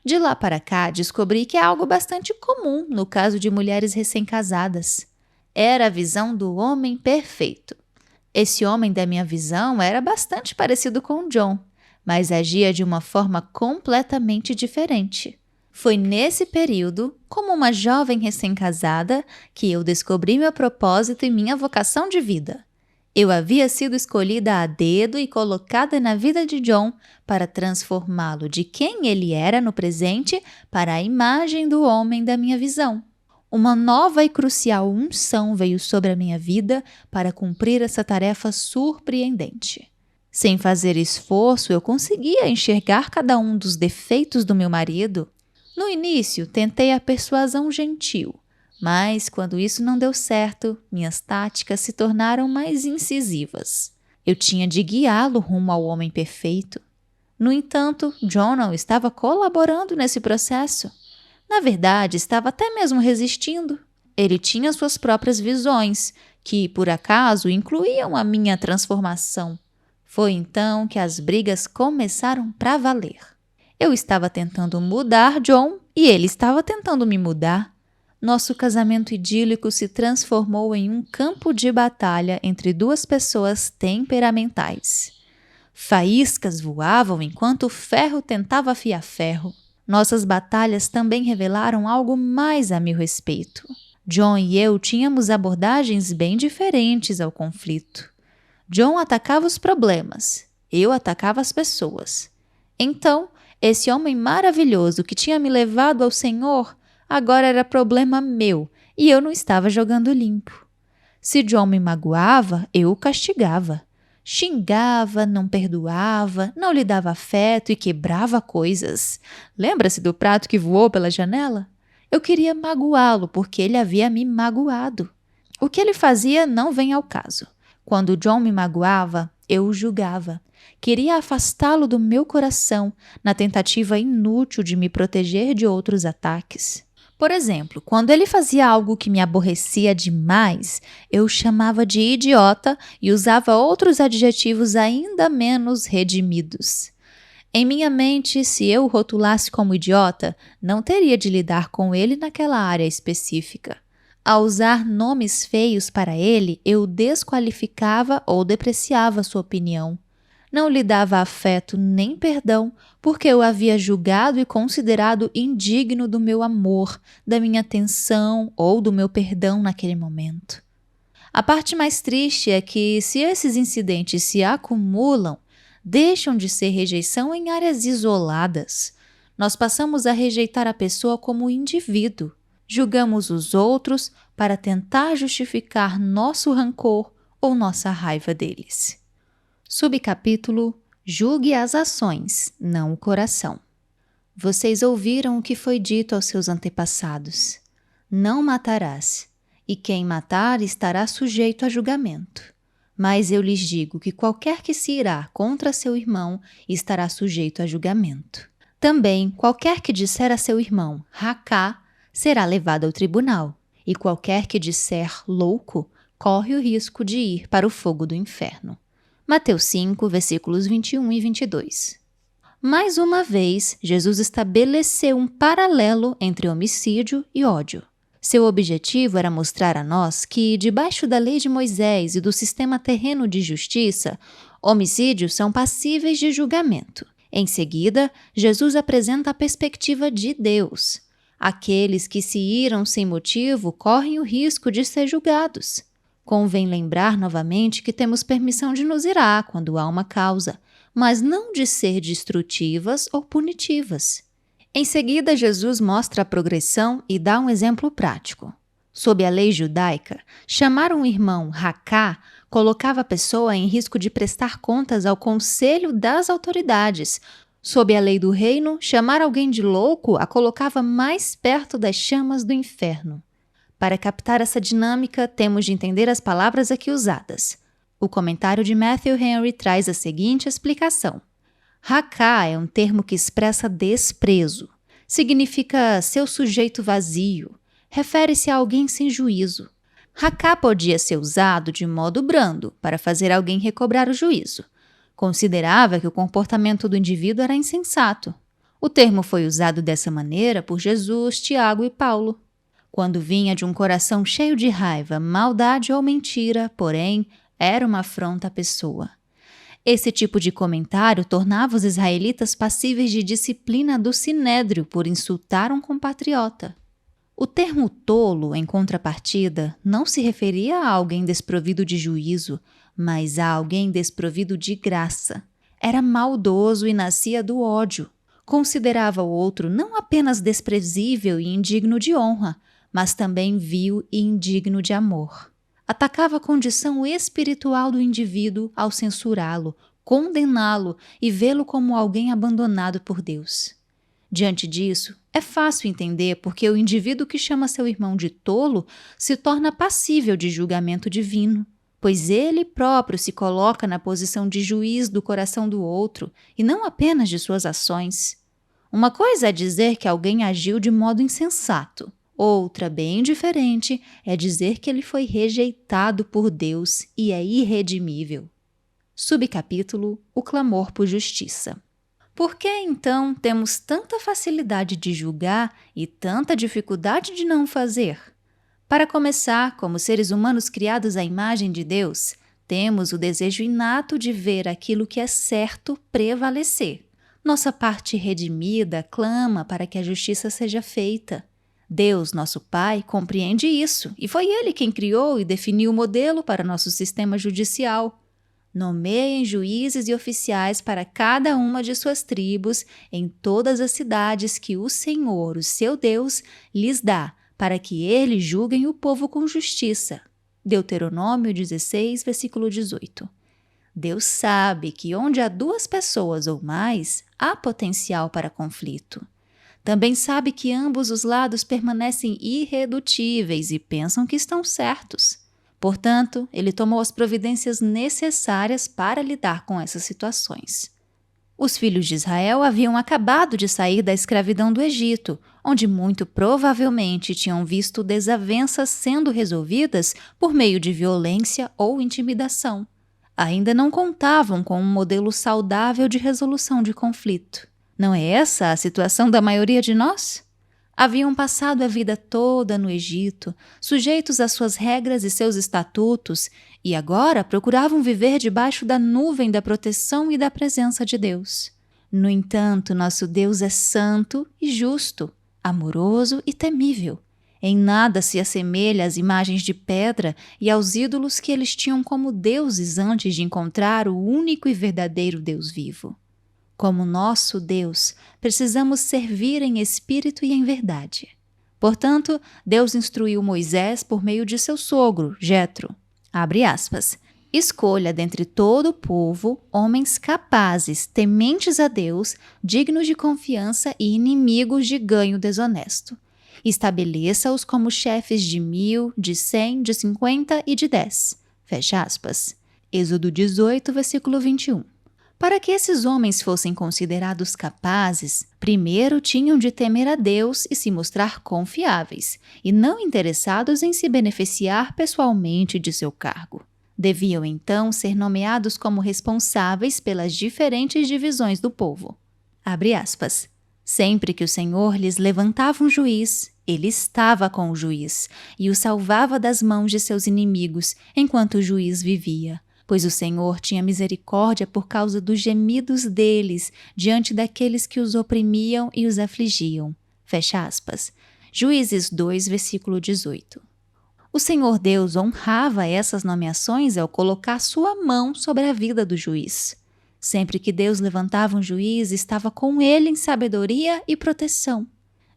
De lá para cá, descobri que é algo bastante comum no caso de mulheres recém-casadas. Era a visão do homem perfeito. Esse homem da minha visão era bastante parecido com John, mas agia de uma forma completamente diferente. Foi nesse período, como uma jovem recém-casada, que eu descobri meu propósito e minha vocação de vida. Eu havia sido escolhida a dedo e colocada na vida de John para transformá-lo de quem ele era no presente para a imagem do homem da minha visão. Uma nova e crucial unção veio sobre a minha vida para cumprir essa tarefa surpreendente. Sem fazer esforço, eu conseguia enxergar cada um dos defeitos do meu marido. No início, tentei a persuasão gentil, mas quando isso não deu certo, minhas táticas se tornaram mais incisivas. Eu tinha de guiá-lo rumo ao homem perfeito. No entanto, John não estava colaborando nesse processo. Na verdade, estava até mesmo resistindo. Ele tinha suas próprias visões, que, por acaso, incluíam a minha transformação. Foi então que as brigas começaram para valer. Eu estava tentando mudar John e ele estava tentando me mudar. Nosso casamento idílico se transformou em um campo de batalha entre duas pessoas temperamentais. Faíscas voavam enquanto o ferro tentava afiar ferro. Nossas batalhas também revelaram algo mais a meu respeito. John e eu tínhamos abordagens bem diferentes ao conflito. John atacava os problemas, eu atacava as pessoas. Então, esse homem maravilhoso que tinha me levado ao Senhor agora era problema meu e eu não estava jogando limpo. Se John me magoava, eu o castigava. Xingava, não perdoava, não lhe dava afeto e quebrava coisas. Lembra-se do prato que voou pela janela? Eu queria magoá-lo porque ele havia me magoado. O que ele fazia não vem ao caso. Quando John me magoava, eu o julgava. Queria afastá-lo do meu coração na tentativa inútil de me proteger de outros ataques. Por exemplo, quando ele fazia algo que me aborrecia demais, eu o chamava de idiota e usava outros adjetivos ainda menos redimidos. Em minha mente, se eu o rotulasse como idiota, não teria de lidar com ele naquela área específica. Ao usar nomes feios para ele, eu desqualificava ou depreciava sua opinião. Não lhe dava afeto nem perdão, porque eu havia julgado e considerado indigno do meu amor, da minha atenção ou do meu perdão naquele momento. A parte mais triste é que, se esses incidentes se acumulam, deixam de ser rejeição em áreas isoladas. Nós passamos a rejeitar a pessoa como indivíduo. Julgamos os outros para tentar justificar nosso rancor ou nossa raiva deles. Subcapítulo: Julgue as ações, não o coração. Vocês ouviram o que foi dito aos seus antepassados: não matarás, e quem matar estará sujeito a julgamento. Mas eu lhes digo que qualquer que se irá contra seu irmão estará sujeito a julgamento. Também qualquer que disser a seu irmão racá será levado ao tribunal, e qualquer que disser louco corre o risco de ir para o fogo do inferno. Mateus 5, versículos 21 e 22. Mais uma vez, Jesus estabeleceu um paralelo entre homicídio e ódio. Seu objetivo era mostrar a nós que, debaixo da lei de Moisés e do sistema terreno de justiça, homicídios são passíveis de julgamento. Em seguida, Jesus apresenta a perspectiva de Deus. Aqueles que se iram sem motivo correm o risco de ser julgados. Convém lembrar novamente que temos permissão de nos irar quando há uma causa, mas não de ser destrutivas ou punitivas. Em seguida, Jesus mostra a progressão e dá um exemplo prático. Sob a lei judaica, chamar um irmão racá colocava a pessoa em risco de prestar contas ao conselho das autoridades. Sob a lei do reino, chamar alguém de louco a colocava mais perto das chamas do inferno. Para captar essa dinâmica, temos de entender as palavras aqui usadas. O comentário de Matthew Henry traz a seguinte explicação. Racá é um termo que expressa desprezo. Significa seu sujeito vazio. Refere-se a alguém sem juízo. Racá podia ser usado de modo brando, para fazer alguém recobrar o juízo. Considerava que o comportamento do indivíduo era insensato. O termo foi usado dessa maneira por Jesus, Tiago e Paulo. Quando vinha de um coração cheio de raiva, maldade ou mentira, porém, era uma afronta à pessoa. Esse tipo de comentário tornava os israelitas passíveis de disciplina do sinédrio por insultar um compatriota. O termo tolo, em contrapartida, não se referia a alguém desprovido de juízo, mas a alguém desprovido de graça. Era maldoso e nascia do ódio. Considerava o outro não apenas desprezível e indigno de honra, mas também vil e indigno de amor. Atacava a condição espiritual do indivíduo ao censurá-lo, condená-lo e vê-lo como alguém abandonado por Deus. Diante disso, é fácil entender porque o indivíduo que chama seu irmão de tolo se torna passível de julgamento divino, pois ele próprio se coloca na posição de juiz do coração do outro e não apenas de suas ações. Uma coisa é dizer que alguém agiu de modo insensato. Outra, bem diferente, é dizer que ele foi rejeitado por Deus e é irredimível. Subcapítulo: O clamor por justiça. Por que, então, temos tanta facilidade de julgar e tanta dificuldade de não fazer? Para começar, como seres humanos criados à imagem de Deus, temos o desejo inato de ver aquilo que é certo prevalecer. Nossa parte redimida clama para que a justiça seja feita. Deus, nosso Pai, compreende isso, e foi Ele quem criou e definiu o modelo para nosso sistema judicial. Nomeiem juízes e oficiais para cada uma de suas tribos em todas as cidades que o Senhor, o seu Deus, lhes dá, para que eles julguem o povo com justiça. Deuteronômio 16, versículo 18. Deus sabe que onde há 2 pessoas ou mais, há potencial para conflito. Também sabe que ambos os lados permanecem irredutíveis e pensam que estão certos. Portanto, ele tomou as providências necessárias para lidar com essas situações. Os filhos de Israel haviam acabado de sair da escravidão do Egito, onde muito provavelmente tinham visto desavenças sendo resolvidas por meio de violência ou intimidação. Ainda não contavam com um modelo saudável de resolução de conflito. Não é essa a situação da maioria de nós? Haviam passado a vida toda no Egito, sujeitos às suas regras e seus estatutos, e agora procuravam viver debaixo da nuvem da proteção e da presença de Deus. No entanto, nosso Deus é santo e justo, amoroso e temível. Em nada se assemelha às imagens de pedra e aos ídolos que eles tinham como deuses antes de encontrar o único e verdadeiro Deus vivo. Como nosso Deus, precisamos servir em espírito e em verdade. Portanto, Deus instruiu Moisés por meio de seu sogro, Jetro. Abre aspas. Escolha dentre todo o povo homens capazes, tementes a Deus, dignos de confiança e inimigos de ganho desonesto. Estabeleça-os como chefes de 1.000, de 100, de 50 e de 10. Fecha aspas. Êxodo 18, versículo 21. Para que esses homens fossem considerados capazes, primeiro tinham de temer a Deus e se mostrar confiáveis, e não interessados em se beneficiar pessoalmente de seu cargo. Deviam então ser nomeados como responsáveis pelas diferentes divisões do povo. Abre aspas. Sempre que o Senhor lhes levantava um juiz, ele estava com o juiz e o salvava das mãos de seus inimigos enquanto o juiz vivia. Pois o Senhor tinha misericórdia por causa dos gemidos deles diante daqueles que os oprimiam e os afligiam. Fecha aspas. Juízes 2, versículo 18. O Senhor Deus honrava essas nomeações ao colocar sua mão sobre a vida do juiz. Sempre que Deus levantava um juiz, estava com ele em sabedoria e proteção.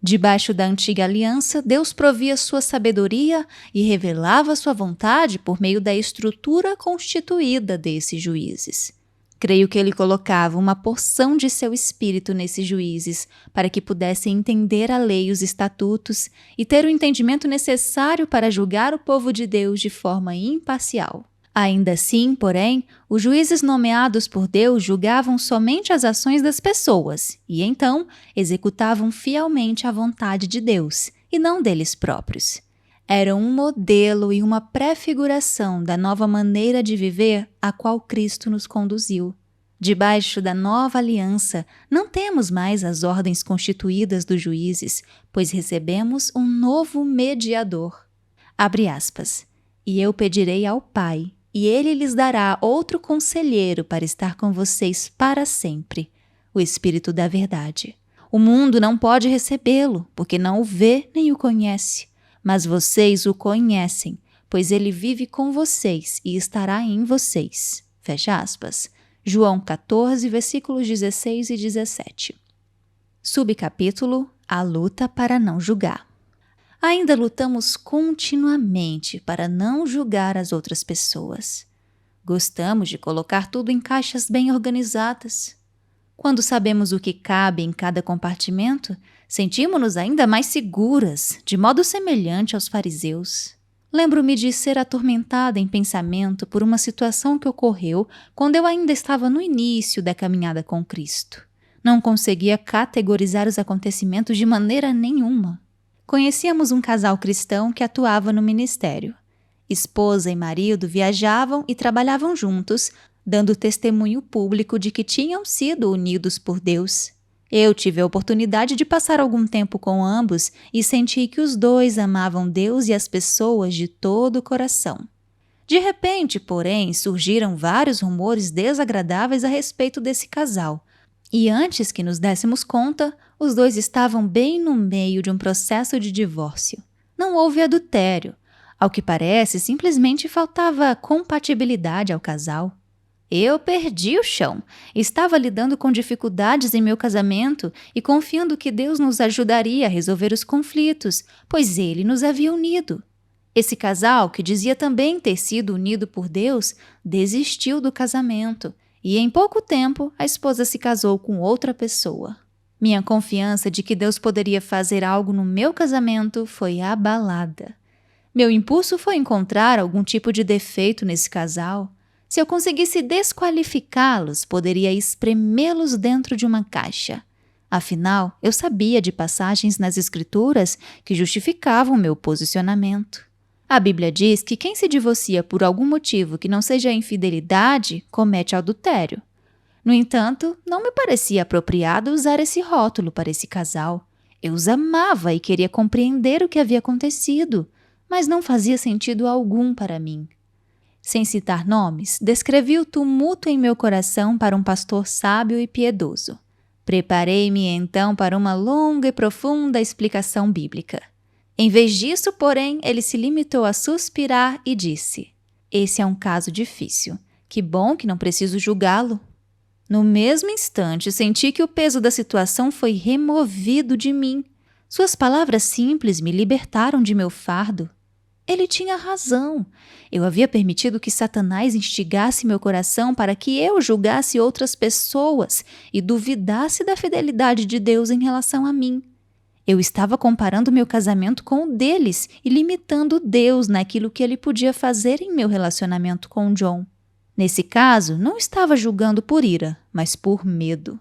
Debaixo da antiga aliança, Deus provia sua sabedoria e revelava sua vontade por meio da estrutura constituída desses juízes. Creio que ele colocava uma porção de seu espírito nesses juízes, para que pudessem entender a lei e os estatutos e ter o entendimento necessário para julgar o povo de Deus de forma imparcial. Ainda assim, porém, os juízes nomeados por Deus julgavam somente as ações das pessoas e, então, executavam fielmente a vontade de Deus, e não deles próprios. Eram um modelo e uma prefiguração da nova maneira de viver a qual Cristo nos conduziu. Debaixo da nova aliança, não temos mais as ordens constituídas dos juízes, pois recebemos um novo mediador. Abre aspas. E eu pedirei ao Pai, e ele lhes dará outro conselheiro para estar com vocês para sempre, o Espírito da Verdade. O mundo não pode recebê-lo, porque não o vê nem o conhece. Mas vocês o conhecem, pois ele vive com vocês e estará em vocês. Fecha aspas. João 14, versículos 16 e 17. Subcapítulo: A luta para não julgar. Ainda lutamos continuamente para não julgar as outras pessoas. Gostamos de colocar tudo em caixas bem organizadas. Quando sabemos o que cabe em cada compartimento, sentimos-nos ainda mais seguras, de modo semelhante aos fariseus. Lembro-me de ser atormentada em pensamento por uma situação que ocorreu quando eu ainda estava no início da caminhada com Cristo. Não conseguia categorizar os acontecimentos de maneira nenhuma. Conhecíamos um casal cristão que atuava no ministério. Esposa e marido viajavam e trabalhavam juntos, dando testemunho público de que tinham sido unidos por Deus. Eu tive a oportunidade de passar algum tempo com ambos e senti que os dois amavam Deus e as pessoas de todo o coração. De repente, porém, surgiram vários rumores desagradáveis a respeito desse casal. E antes que nos dessemos conta, os dois estavam bem no meio de um processo de divórcio. Não houve adultério. Ao que parece, simplesmente faltava compatibilidade ao casal. Eu perdi o chão. Estava lidando com dificuldades em meu casamento e confiando que Deus nos ajudaria a resolver os conflitos, pois Ele nos havia unido. Esse casal, que dizia também ter sido unido por Deus, desistiu do casamento e, em pouco tempo, a esposa se casou com outra pessoa. Minha confiança de que Deus poderia fazer algo no meu casamento foi abalada. Meu impulso foi encontrar algum tipo de defeito nesse casal. Se eu conseguisse desqualificá-los, poderia espremê-los dentro de uma caixa. Afinal, eu sabia de passagens nas Escrituras que justificavam meu posicionamento. A Bíblia diz que quem se divorcia por algum motivo que não seja infidelidade, comete adultério. No entanto, não me parecia apropriado usar esse rótulo para esse casal. Eu os amava e queria compreender o que havia acontecido, mas não fazia sentido algum para mim. Sem citar nomes, descrevi o tumulto em meu coração para um pastor sábio e piedoso. Preparei-me então para uma longa e profunda explicação bíblica. Em vez disso, porém, ele se limitou a suspirar e disse: "Esse é um caso difícil. Que bom que não preciso julgá-lo." No mesmo instante, senti que o peso da situação foi removido de mim. Suas palavras simples me libertaram de meu fardo. Ele tinha razão. Eu havia permitido que Satanás instigasse meu coração para que eu julgasse outras pessoas e duvidasse da fidelidade de Deus em relação a mim. Eu estava comparando meu casamento com o deles e limitando Deus naquilo que ele podia fazer em meu relacionamento com John. Nesse caso, não estava julgando por ira, mas por medo.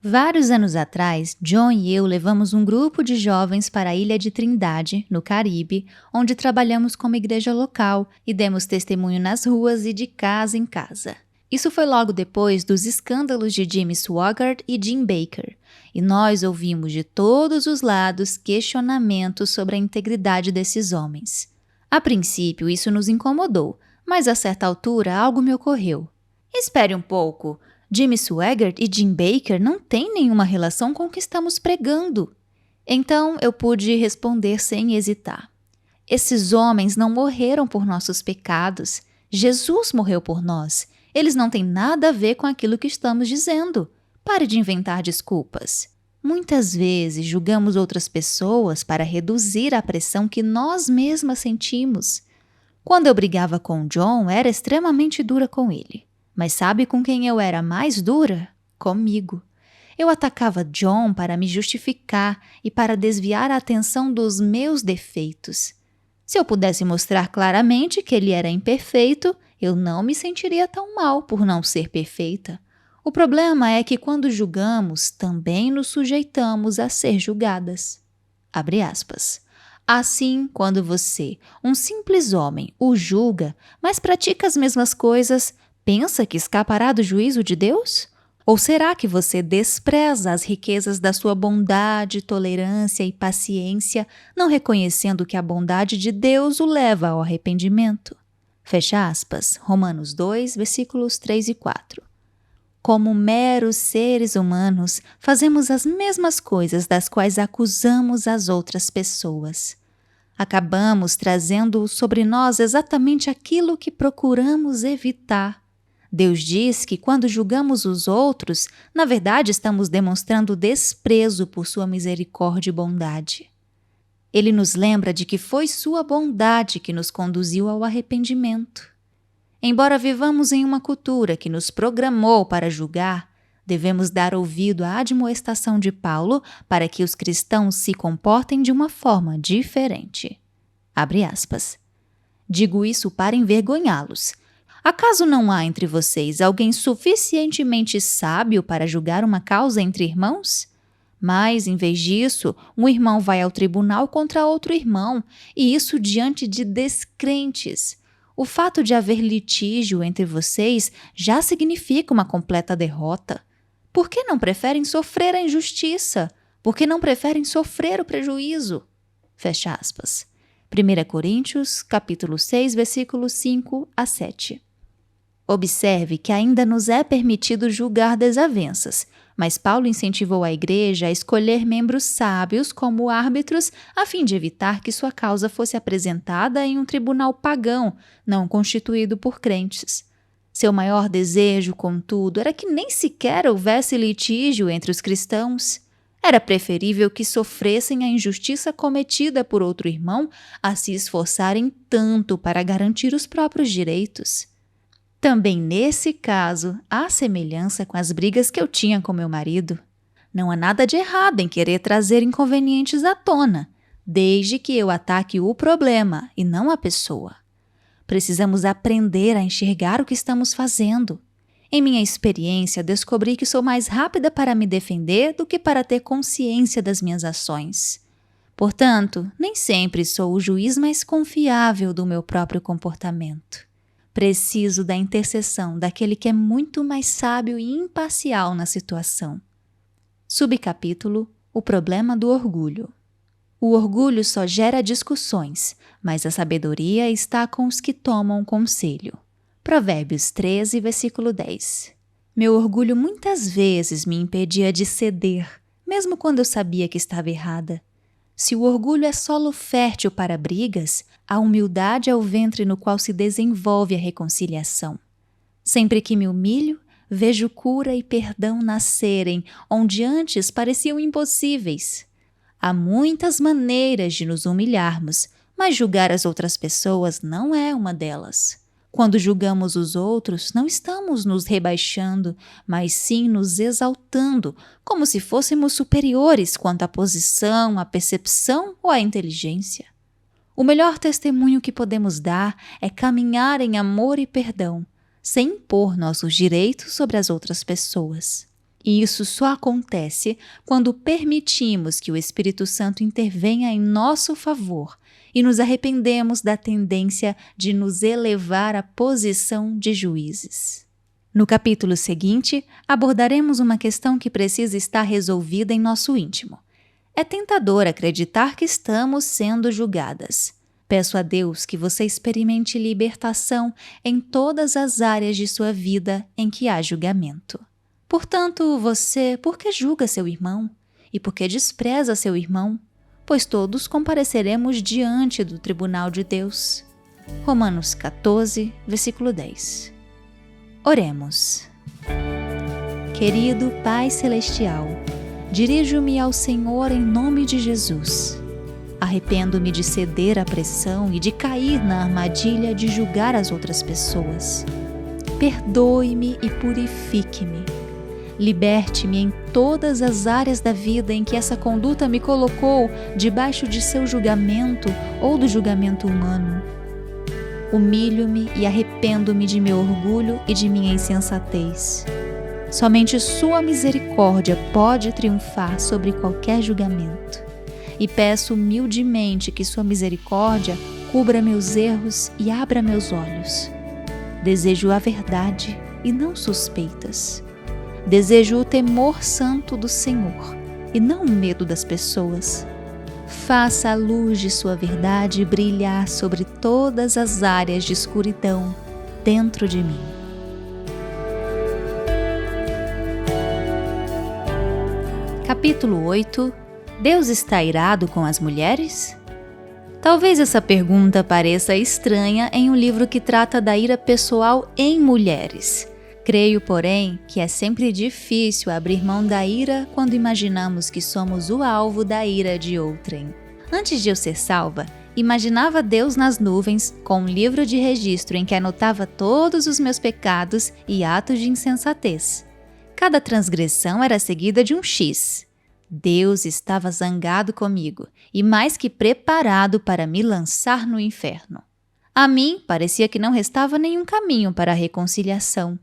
Vários anos atrás, John e eu levamos um grupo de jovens para a ilha de Trindade, no Caribe, onde trabalhamos como igreja local e demos testemunho nas ruas e de casa em casa. Isso foi logo depois dos escândalos de Jimmy Swaggart e Jim Bakker, e nós ouvimos de todos os lados questionamentos sobre a integridade desses homens. A princípio, isso nos incomodou, mas a certa altura algo me ocorreu. Espere um pouco, Jimmy Swaggart e Jim Bakker não têm nenhuma relação com o que estamos pregando. Então eu pude responder sem hesitar. Esses homens não morreram por nossos pecados. Jesus morreu por nós. Eles não têm nada a ver com aquilo que estamos dizendo. Pare de inventar desculpas. Muitas vezes julgamos outras pessoas para reduzir a pressão que nós mesmas sentimos. Quando eu brigava com John, era extremamente dura com ele. Mas sabe com quem eu era mais dura? Comigo. Eu atacava John para me justificar e para desviar a atenção dos meus defeitos. Se eu pudesse mostrar claramente que ele era imperfeito, eu não me sentiria tão mal por não ser perfeita. O problema é que quando julgamos, também nos sujeitamos a ser julgadas. Abre aspas. Assim, quando você, um simples homem, o julga, mas pratica as mesmas coisas, pensa que escapará do juízo de Deus? Ou será que você despreza as riquezas da sua bondade, tolerância e paciência, não reconhecendo que a bondade de Deus o leva ao arrependimento? Fecha aspas. Romanos 2, versículos 3 e 4. Como meros seres humanos, fazemos as mesmas coisas das quais acusamos as outras pessoas. Acabamos trazendo sobre nós exatamente aquilo que procuramos evitar. Deus diz que quando julgamos os outros, na verdade estamos demonstrando desprezo por sua misericórdia e bondade. Ele nos lembra de que foi sua bondade que nos conduziu ao arrependimento. Embora vivamos em uma cultura que nos programou para julgar, devemos dar ouvido à admoestação de Paulo para que os cristãos se comportem de uma forma diferente. Abre aspas. Digo isso para envergonhá-los. Acaso não há entre vocês alguém suficientemente sábio para julgar uma causa entre irmãos? Mas, em vez disso, um irmão vai ao tribunal contra outro irmão, e isso diante de descrentes. O fato de haver litígio entre vocês já significa uma completa derrota. Por que não preferem sofrer a injustiça? Por que não preferem sofrer o prejuízo? Fecha aspas. 1 Coríntios, capítulo 6, versículos 5 a 7. Observe que ainda nos é permitido julgar desavenças, mas Paulo incentivou a igreja a escolher membros sábios como árbitros a fim de evitar que sua causa fosse apresentada em um tribunal pagão, não constituído por crentes. Seu maior desejo, contudo, era que nem sequer houvesse litígio entre os cristãos. Era preferível que sofressem a injustiça cometida por outro irmão a se esforçarem tanto para garantir os próprios direitos. Também nesse caso, há semelhança com as brigas que eu tinha com meu marido. Não há nada de errado em querer trazer inconvenientes à tona, desde que eu ataque o problema e não a pessoa. Precisamos aprender a enxergar o que estamos fazendo. Em minha experiência, descobri que sou mais rápida para me defender do que para ter consciência das minhas ações. Portanto, nem sempre sou o juiz mais confiável do meu próprio comportamento. Preciso da intercessão daquele que é muito mais sábio e imparcial na situação. Subcapítulo: O problema do orgulho. O orgulho só gera discussões, mas a sabedoria está com os que tomam conselho. Provérbios 13, versículo 10. Meu orgulho muitas vezes me impedia de ceder, mesmo quando eu sabia que estava errada. Se o orgulho é solo fértil para brigas, a humildade é o ventre no qual se desenvolve a reconciliação. Sempre que me humilho, vejo cura e perdão nascerem onde antes pareciam impossíveis. Há muitas maneiras de nos humilharmos, mas julgar as outras pessoas não é uma delas. Quando julgamos os outros, não estamos nos rebaixando, mas sim nos exaltando, como se fôssemos superiores quanto à posição, à percepção ou à inteligência. O melhor testemunho que podemos dar é caminhar em amor e perdão, sem impor nossos direitos sobre as outras pessoas. E isso só acontece quando permitimos que o Espírito Santo intervenha em nosso favor e nos arrependemos da tendência de nos elevar à posição de juízes. No capítulo seguinte, abordaremos uma questão que precisa estar resolvida em nosso íntimo. É tentador acreditar que estamos sendo julgadas. Peço a Deus que você experimente libertação em todas as áreas de sua vida em que há julgamento. Portanto, você, por que julga seu irmão? E por que despreza seu irmão? Pois todos compareceremos diante do tribunal de Deus. Romanos 14, versículo 10. Oremos. Querido Pai Celestial, dirijo-me ao Senhor em nome de Jesus. Arrependo-me de ceder à pressão e de cair na armadilha de julgar as outras pessoas. Perdoe-me e purifique-me. Liberte-me em todas as áreas da vida em que essa conduta me colocou debaixo de seu julgamento ou do julgamento humano. Humilho-me e arrependo-me de meu orgulho e de minha insensatez. Somente sua misericórdia pode triunfar sobre qualquer julgamento. E peço humildemente que sua misericórdia cubra meus erros e abra meus olhos. Desejo a verdade e não suspeitas. Desejo o temor santo do Senhor e não o medo das pessoas. Faça a luz de sua verdade brilhar sobre todas as áreas de escuridão dentro de mim. Capítulo 8. Deus está irado com as mulheres? Talvez essa pergunta pareça estranha em um livro que trata da ira pessoal em mulheres. Creio, porém, que é sempre difícil abrir mão da ira quando imaginamos que somos o alvo da ira de outrem. Antes de eu ser salva, imaginava Deus nas nuvens com um livro de registro em que anotava todos os meus pecados e atos de insensatez. Cada transgressão era seguida de um X. Deus estava zangado comigo e mais que preparado para me lançar no inferno. A mim parecia que não restava nenhum caminho para a reconciliação.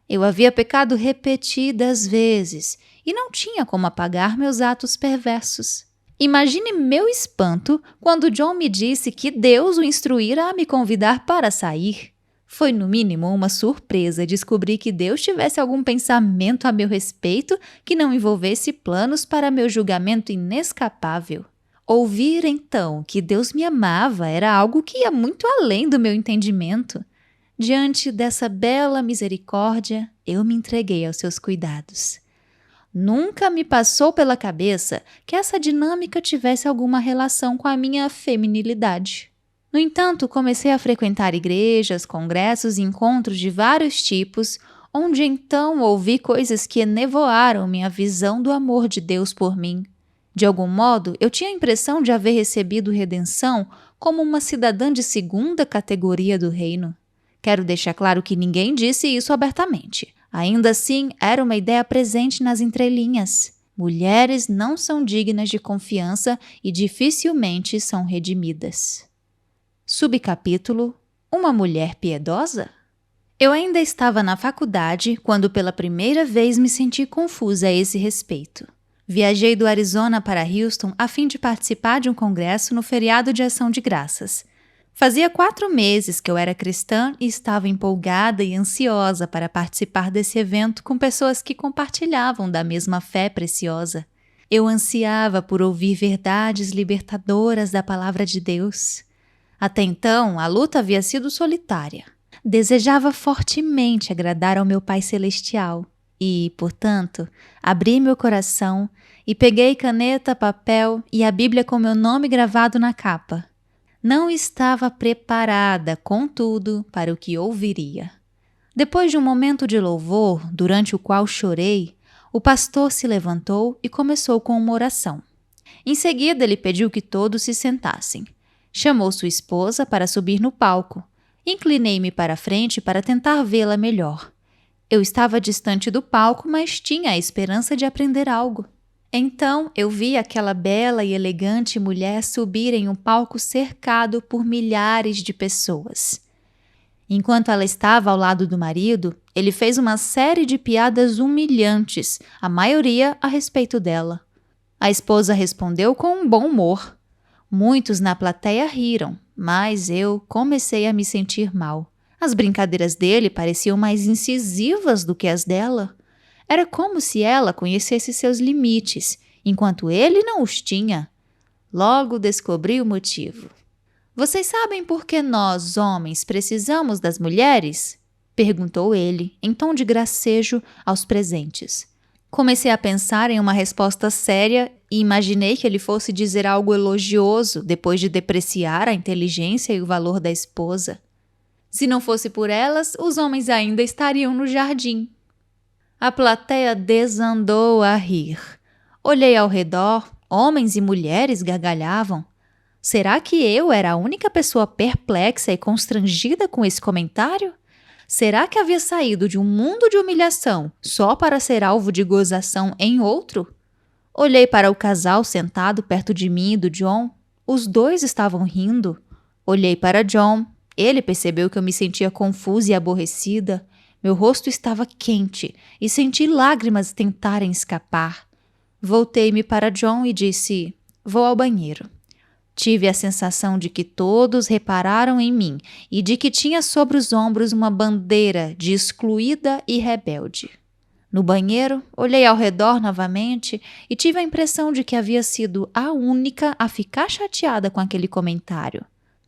Eu havia pecado repetidas vezes e não tinha como apagar meus atos perversos. Imagine meu espanto quando John me disse que Deus o instruíra a me convidar para sair. Foi no mínimo uma surpresa descobrir que Deus tivesse algum pensamento a meu respeito que não envolvesse planos para meu julgamento inescapável. Ouvir então que Deus me amava era algo que ia muito além do meu entendimento. Diante dessa bela misericórdia, eu me entreguei aos seus cuidados. Nunca me passou pela cabeça que essa dinâmica tivesse alguma relação com a minha feminilidade. No entanto, comecei a frequentar igrejas, congressos e encontros de vários tipos, onde então ouvi coisas que enevoaram minha visão do amor de Deus por mim. De algum modo, eu tinha a impressão de haver recebido redenção como uma cidadã de segunda categoria do reino. Quero deixar claro que ninguém disse isso abertamente. Ainda assim, era uma ideia presente nas entrelinhas. Mulheres não são dignas de confiança e dificilmente são redimidas. Subcapítulo: Uma mulher piedosa? Eu ainda estava na faculdade quando pela primeira vez me senti confusa a esse respeito. Viajei do Arizona para Houston a fim de participar de um congresso no feriado de Ação de Graças. Fazia 4 meses que eu era cristã e estava empolgada e ansiosa para participar desse evento com pessoas que compartilhavam da mesma fé preciosa. Eu ansiava por ouvir verdades libertadoras da palavra de Deus. Até então, a luta havia sido solitária. Desejava fortemente agradar ao meu Pai Celestial e, portanto, abri meu coração e peguei caneta, papel e a Bíblia com meu nome gravado na capa. Não estava preparada, contudo, para o que ouviria. Depois de um momento de louvor, durante o qual chorei, o pastor se levantou e começou com uma oração. Em seguida, ele pediu que todos se sentassem. Chamou sua esposa para subir no palco. Inclinei-me para a frente para tentar vê-la melhor. Eu estava distante do palco, mas tinha a esperança de aprender algo. Então eu vi aquela bela e elegante mulher subir em um palco cercado por milhares de pessoas. Enquanto ela estava ao lado do marido, ele fez uma série de piadas humilhantes, a maioria a respeito dela. A esposa respondeu com um bom humor. Muitos na plateia riram, mas eu comecei a me sentir mal. As brincadeiras dele pareciam mais incisivas do que as dela. Era como se ela conhecesse seus limites, enquanto ele não os tinha. Logo descobri o motivo. Vocês sabem por que nós, homens, precisamos das mulheres? Perguntou ele, em tom de gracejo aos presentes. Comecei a pensar em uma resposta séria e imaginei que ele fosse dizer algo elogioso depois de depreciar a inteligência e o valor da esposa. Se não fosse por elas, os homens ainda estariam no jardim. A plateia desandou a rir. Olhei ao redor, homens e mulheres gargalhavam. Será que eu era a única pessoa perplexa e constrangida com esse comentário? Será que havia saído de um mundo de humilhação só para ser alvo de gozação em outro? Olhei para o casal sentado perto de mim e do John. Os dois estavam rindo. Olhei para John. Ele percebeu que eu me sentia confusa e aborrecida. Meu rosto estava quente e senti lágrimas tentarem escapar. Voltei-me para John e disse: "Vou ao banheiro." Tive a sensação de que todos repararam em mim e de que tinha sobre os ombros uma bandeira de excluída e rebelde. No banheiro, olhei ao redor novamente e tive a impressão de que havia sido a única a ficar chateada com aquele comentário.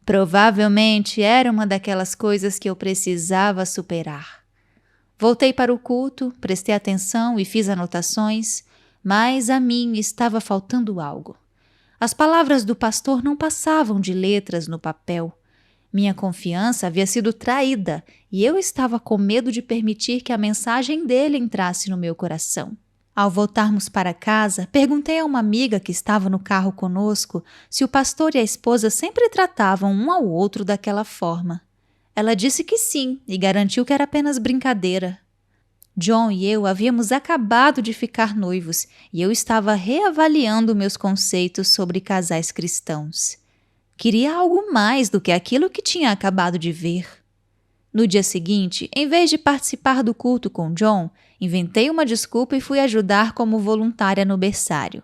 Provavelmente era uma daquelas coisas que eu precisava superar. Voltei para o culto, prestei atenção e fiz anotações, mas a mim estava faltando algo. As palavras do pastor não passavam de letras no papel. Minha confiança havia sido traída e eu estava com medo de permitir que a mensagem dele entrasse no meu coração. Ao voltarmos para casa, perguntei a uma amiga que estava no carro conosco se o pastor e a esposa sempre tratavam um ao outro daquela forma. Ela disse que sim e garantiu que era apenas brincadeira. John e eu havíamos acabado de ficar noivos e eu estava reavaliando meus conceitos sobre casais cristãos. Queria algo mais do que aquilo que tinha acabado de ver. No dia seguinte, em vez de participar do culto com John, inventei uma desculpa e fui ajudar como voluntária no berçário.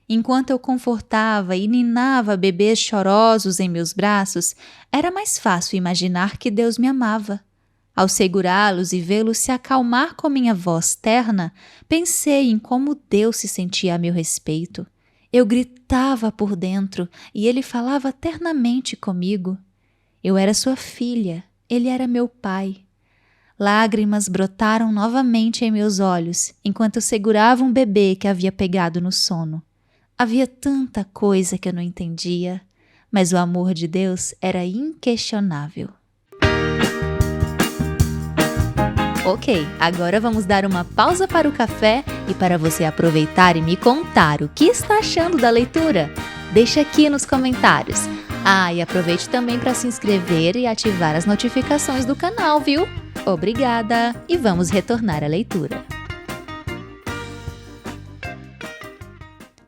Enquanto eu confortava e ninava bebês chorosos em meus braços, era mais fácil imaginar que Deus me amava. Ao segurá-los e vê-los se acalmar com minha voz terna, pensei em como Deus se sentia a meu respeito. Eu gritava por dentro e ele falava ternamente comigo. Eu era sua filha, ele era meu pai. Lágrimas brotaram novamente em meus olhos, enquanto eu segurava um bebê que havia pegado no sono. Havia tanta coisa que eu não entendia, mas o amor de Deus era inquestionável. Ok, agora vamos dar uma pausa para o café e para você aproveitar e me contar o que está achando da leitura. Deixa aqui nos comentários. E aproveite também para se inscrever e ativar as notificações do canal, viu? Obrigada! E vamos retornar à leitura.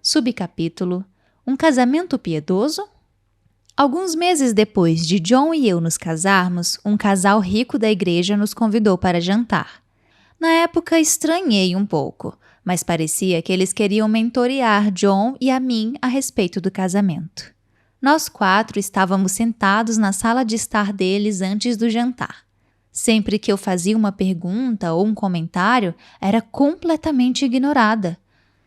Subcapítulo: Um casamento piedoso? Alguns meses depois de John e eu nos casarmos, um casal rico da igreja nos convidou para jantar. Na época, estranhei um pouco, mas parecia que eles queriam mentorear John e a mim a respeito do casamento. Nós 4 estávamos sentados na sala de estar deles antes do jantar. Sempre que eu fazia uma pergunta ou um comentário, era completamente ignorada.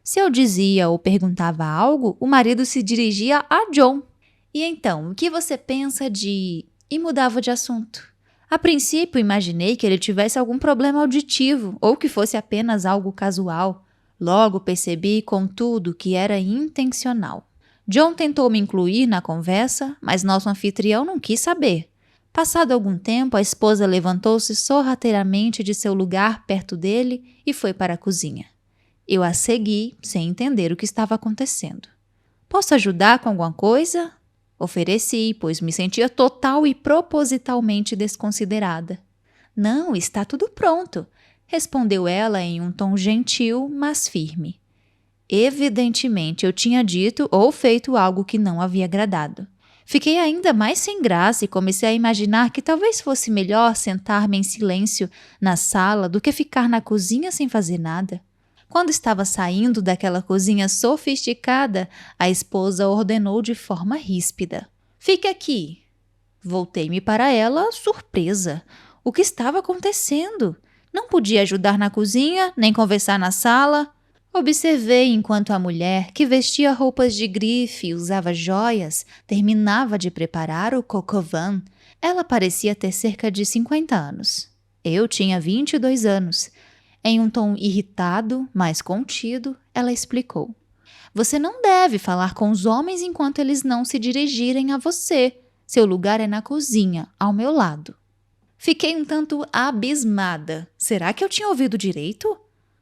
Se eu dizia ou perguntava algo, o marido se dirigia a John. E então, o que você pensa de... E mudava de assunto. A princípio, imaginei que ele tivesse algum problema auditivo ou que fosse apenas algo casual. Logo percebi, contudo, que era intencional. John tentou me incluir na conversa, mas nosso anfitrião não quis saber. Passado algum tempo, a esposa levantou-se sorrateiramente de seu lugar perto dele e foi para a cozinha. Eu a segui, sem entender o que estava acontecendo. "Posso ajudar com alguma coisa?" Ofereci, pois me sentia total e propositalmente desconsiderada. "Não, está tudo pronto", respondeu ela em um tom gentil, mas firme. Evidentemente, eu tinha dito ou feito algo que não havia agradado. Fiquei ainda mais sem graça e comecei a imaginar que talvez fosse melhor sentar-me em silêncio na sala do que ficar na cozinha sem fazer nada. Quando estava saindo daquela cozinha sofisticada, a esposa ordenou de forma ríspida: "Fique aqui." Voltei-me para ela, surpresa. O que estava acontecendo? Não podia ajudar na cozinha, nem conversar na sala. Observei enquanto a mulher, que vestia roupas de grife e usava joias, terminava de preparar o coq au vin. Ela parecia ter cerca de 50 anos. Eu tinha 22 anos. Em um tom irritado, mas contido, ela explicou: "Você não deve falar com os homens enquanto eles não se dirigirem a você. Seu lugar é na cozinha, ao meu lado." Fiquei um tanto abismada. Será que eu tinha ouvido direito?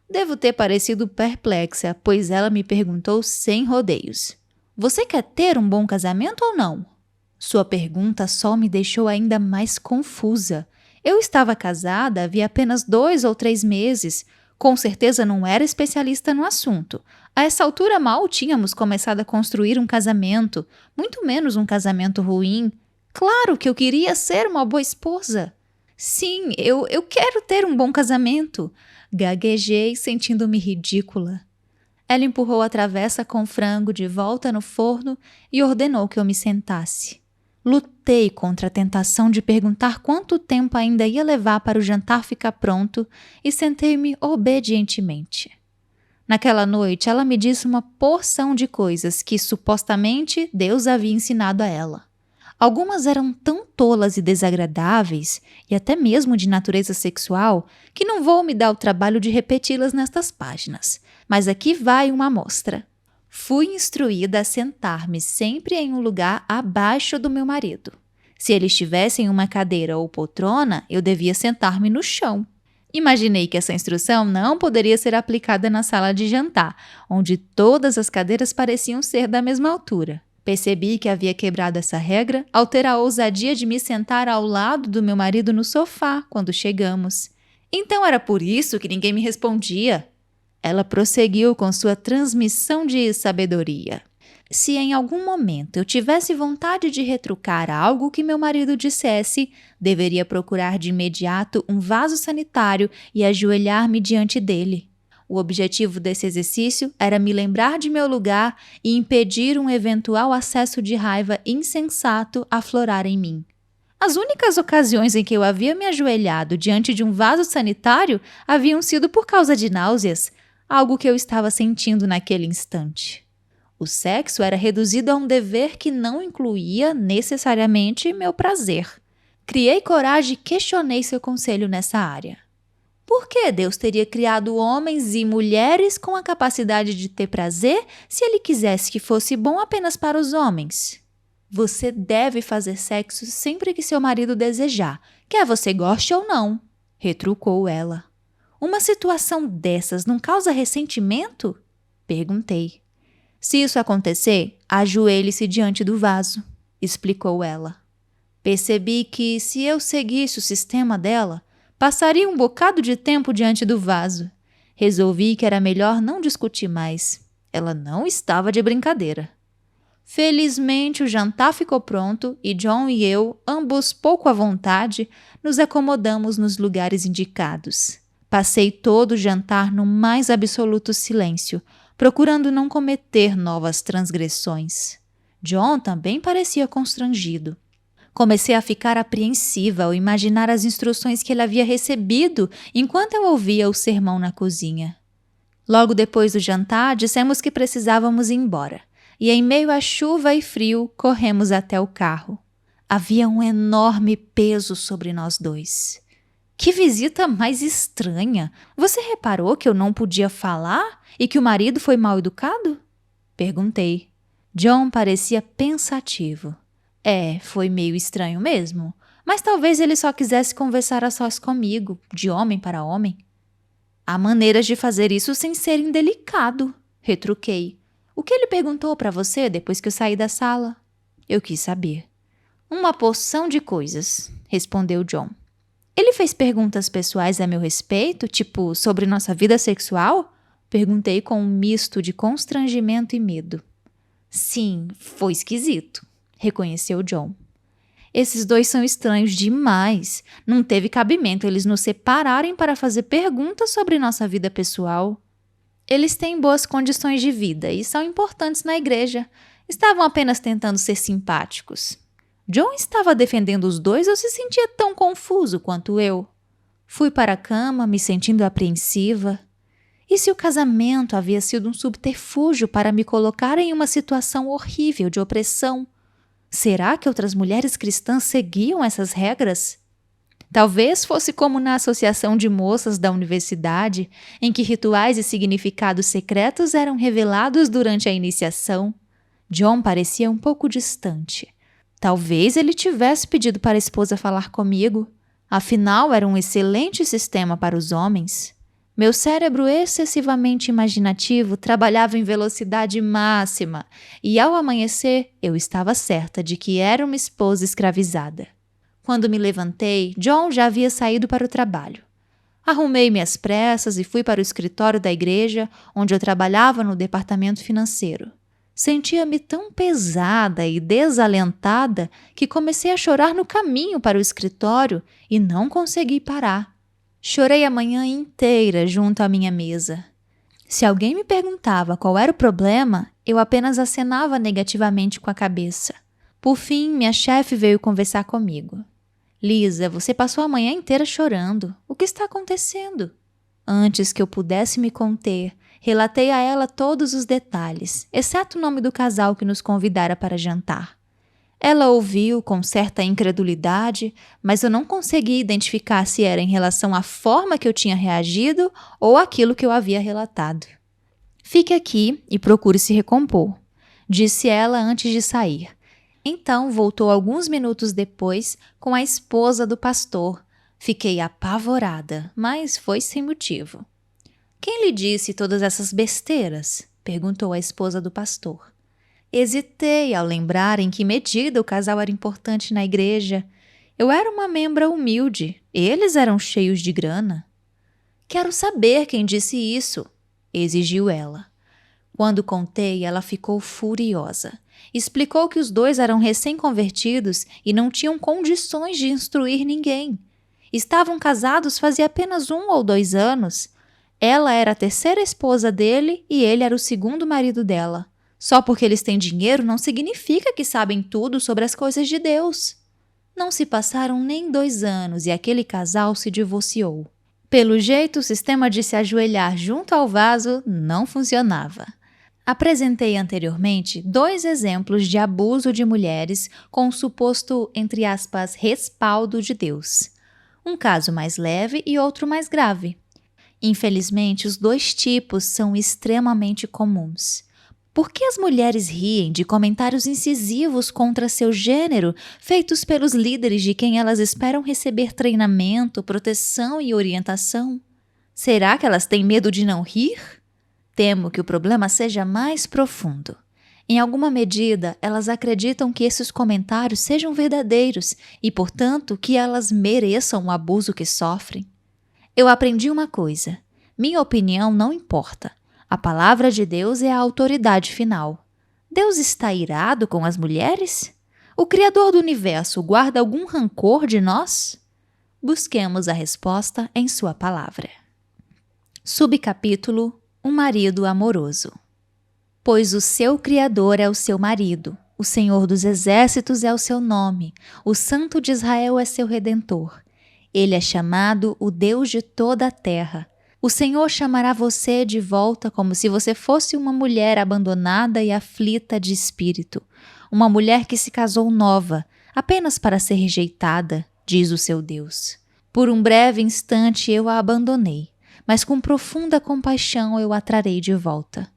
Devo ter parecido perplexa, pois ela me perguntou sem rodeios. Você quer ter um bom casamento ou não? Sua pergunta só me deixou ainda mais confusa. Eu estava casada havia apenas 2 ou 3 meses. Com certeza não era especialista no assunto. A essa altura mal tínhamos começado a construir um casamento, muito menos um casamento ruim. Claro que eu queria ser uma boa esposa. Sim, eu quero ter um bom casamento. Gaguejei, sentindo-me ridícula. Ela empurrou a travessa com frango de volta no forno e ordenou que eu me sentasse. Lutei contra a tentação de perguntar quanto tempo ainda ia levar para o jantar ficar pronto e sentei-me obedientemente. Naquela noite, ela me disse uma porção de coisas que, supostamente, Deus havia ensinado a ela. Algumas eram tão tolas e desagradáveis, e até mesmo de natureza sexual, que não vou me dar o trabalho de repeti-las nestas páginas. Mas aqui vai uma amostra. Fui instruída a sentar-me sempre em um lugar abaixo do meu marido. Se ele estivesse em uma cadeira ou poltrona, eu devia sentar-me no chão. Imaginei que essa instrução não poderia ser aplicada na sala de jantar, onde todas as cadeiras pareciam ser da mesma altura. Percebi que havia quebrado essa regra ao ter a ousadia de me sentar ao lado do meu marido no sofá quando chegamos. Então era por isso que ninguém me respondia. Ela prosseguiu com sua transmissão de sabedoria. Se em algum momento eu tivesse vontade de retrucar algo que meu marido dissesse, deveria procurar de imediato um vaso sanitário e ajoelhar-me diante dele. O objetivo desse exercício era me lembrar de meu lugar e impedir um eventual acesso de raiva insensato a aflorar em mim. As únicas ocasiões em que eu havia me ajoelhado diante de um vaso sanitário haviam sido por causa de náuseas, algo que eu estava sentindo naquele instante. O sexo era reduzido a um dever que não incluía necessariamente meu prazer. Criei coragem e questionei seu conselho nessa área. Por que Deus teria criado homens e mulheres com a capacidade de ter prazer se ele quisesse que fosse bom apenas para os homens? Você deve fazer sexo sempre que seu marido desejar, quer você goste ou não, retrucou ela. Uma situação dessas não causa ressentimento? Perguntei. Se isso acontecer, ajoelhe-se diante do vaso, explicou ela. Percebi que, se eu seguisse o sistema dela, passaria um bocado de tempo diante do vaso. Resolvi que era melhor não discutir mais. Ela não estava de brincadeira. Felizmente, o jantar ficou pronto e John e eu, ambos pouco à vontade, nos acomodamos nos lugares indicados. Passei todo o jantar no mais absoluto silêncio, procurando não cometer novas transgressões. John também parecia constrangido. Comecei a ficar apreensiva ao imaginar as instruções que ele havia recebido enquanto eu ouvia o sermão na cozinha. Logo depois do jantar, dissemos que precisávamos ir embora, e em meio à chuva e frio, corremos até o carro. Havia um enorme peso sobre nós dois. Que visita mais estranha! Você reparou que eu não podia falar e que o marido foi mal educado? Perguntei. John parecia pensativo. Foi meio estranho mesmo, mas talvez ele só quisesse conversar a sós comigo, de homem para homem. Há maneiras de fazer isso sem ser indelicado, retruquei. O que ele perguntou para você depois que eu saí da sala? Eu quis saber. Uma porção de coisas, respondeu John. Ele fez perguntas pessoais a meu respeito, tipo sobre nossa vida sexual? Perguntei com um misto de constrangimento e medo. Sim, foi esquisito, reconheceu John. Esses dois são estranhos demais. Não teve cabimento eles nos separarem para fazer perguntas sobre nossa vida pessoal. Eles têm boas condições de vida e são importantes na igreja. Estavam apenas tentando ser simpáticos. John estava defendendo os dois ou se sentia tão confuso quanto eu? Fui para a cama, me sentindo apreensiva. E se o casamento havia sido um subterfúgio para me colocar em uma situação horrível de opressão? Será que outras mulheres cristãs seguiam essas regras? Talvez fosse como na associação de moças da universidade, em que rituais e significados secretos eram revelados durante a iniciação. John parecia um pouco distante. Talvez ele tivesse pedido para a esposa falar comigo. Afinal, era um excelente sistema para os homens. Meu cérebro excessivamente imaginativo trabalhava em velocidade máxima e, ao amanhecer, eu estava certa de que era uma esposa escravizada. Quando me levantei, John já havia saído para o trabalho. Arrumei-me às pressas e fui para o escritório da igreja, onde eu trabalhava no departamento financeiro. Sentia-me tão pesada e desalentada que comecei a chorar no caminho para o escritório e não consegui parar. Chorei a manhã inteira junto à minha mesa. Se alguém me perguntava qual era o problema, eu apenas acenava negativamente com a cabeça. Por fim, minha chefe veio conversar comigo. Lisa, você passou a manhã inteira chorando. O que está acontecendo? Antes que eu pudesse me conter, relatei a ela todos os detalhes, exceto o nome do casal que nos convidara para jantar. Ela ouviu com certa incredulidade, mas eu não consegui identificar se era em relação à forma que eu tinha reagido ou aquilo que eu havia relatado. Fique aqui e procure se recompor, disse ela antes de sair. Então voltou alguns minutos depois com a esposa do pastor. Fiquei apavorada, mas foi sem motivo. Quem lhe disse todas essas besteiras? Perguntou a esposa do pastor. Hesitei ao lembrar em que medida o casal era importante na igreja. Eu era uma membra humilde, eles eram cheios de grana. Quero saber quem disse isso, exigiu ela. Quando contei, ela ficou furiosa. Explicou que os dois eram recém-convertidos e não tinham condições de instruir ninguém. Estavam casados fazia apenas 1 ou 2 anos. Ela era a terceira esposa dele e ele era o segundo marido dela. Só porque eles têm dinheiro não significa que sabem tudo sobre as coisas de Deus. Não se passaram nem 2 anos e aquele casal se divorciou. Pelo jeito, o sistema de se ajoelhar junto ao vaso não funcionava. Apresentei anteriormente 2 exemplos de abuso de mulheres com o suposto, entre aspas, respaldo de Deus. Um caso mais leve e outro mais grave. Infelizmente, os 2 tipos são extremamente comuns. Por que as mulheres riem de comentários incisivos contra seu gênero, feitos pelos líderes de quem elas esperam receber treinamento, proteção e orientação? Será que elas têm medo de não rir? Temo que o problema seja mais profundo. Em alguma medida, elas acreditam que esses comentários sejam verdadeiros e, portanto, que elas mereçam o abuso que sofrem. Eu aprendi uma coisa: minha opinião não importa. A palavra de Deus é a autoridade final. Deus está irado com as mulheres? O Criador do universo guarda algum rancor de nós? Busquemos a resposta em sua palavra. Subcapítulo: Um marido amoroso. Pois o seu Criador é o seu marido, o Senhor dos exércitos é o seu nome, o Santo de Israel é seu Redentor. Ele é chamado o Deus de toda a terra. O Senhor chamará você de volta como se você fosse uma mulher abandonada e aflita de espírito, uma mulher que se casou nova, apenas para ser rejeitada, diz o seu Deus. Por um breve instante eu a abandonei, mas com profunda compaixão eu a trarei de volta.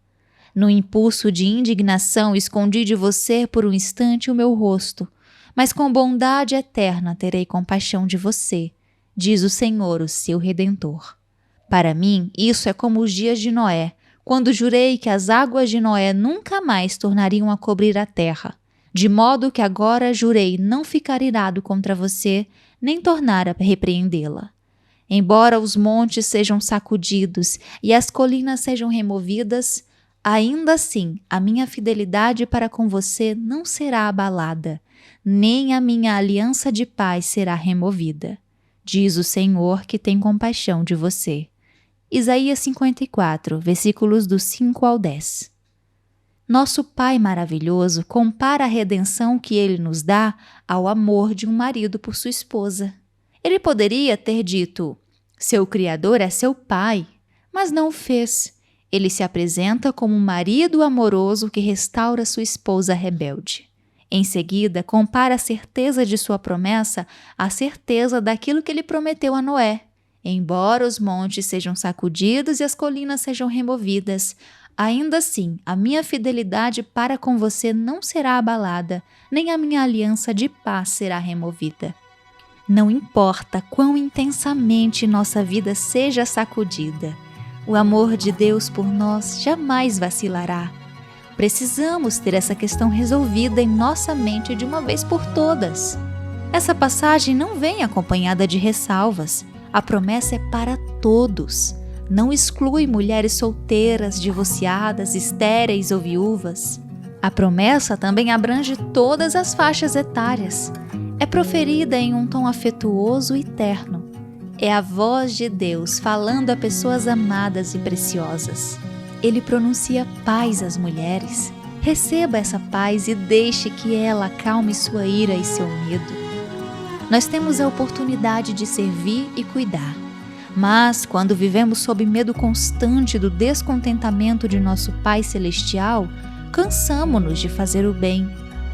No impulso de indignação escondi de você por um instante o meu rosto, mas com bondade eterna terei compaixão de você, diz o Senhor, o seu Redentor. Para mim, isso é como os dias de Noé, quando jurei que as águas de Noé nunca mais tornariam a cobrir a terra, de modo que agora jurei não ficar irado contra você, nem tornar a repreendê-la. Embora os montes sejam sacudidos e as colinas sejam removidas, ainda assim a minha fidelidade para com você não será abalada, nem a minha aliança de paz será removida, diz o Senhor que tem compaixão de você. Isaías 54, versículos do 5 ao 10. Nosso Pai maravilhoso compara a redenção que Ele nos dá ao amor de um marido por sua esposa. Ele poderia ter dito, seu Criador é seu Pai, mas não o fez. Ele se apresenta como um marido amoroso que restaura sua esposa rebelde. Em seguida, compara a certeza de sua promessa à certeza daquilo que ele prometeu a Noé. Embora os montes sejam sacudidos e as colinas sejam removidas, ainda assim a minha fidelidade para com você não será abalada, nem a minha aliança de paz será removida. Não importa quão intensamente nossa vida seja sacudida, o amor de Deus por nós jamais vacilará. Precisamos ter essa questão resolvida em nossa mente de uma vez por todas. Essa passagem não vem acompanhada de ressalvas. A promessa é para todos. Não exclui mulheres solteiras, divorciadas, estéreis ou viúvas. A promessa também abrange todas as faixas etárias. É proferida em um tom afetuoso e terno. É a voz de Deus falando a pessoas amadas e preciosas. Ele pronuncia paz às mulheres. Receba essa paz e deixe que ela acalme sua ira e seu medo. Nós temos a oportunidade de servir e cuidar. Mas, quando vivemos sob medo constante do descontentamento de nosso Pai Celestial, cansamo-nos de fazer o bem.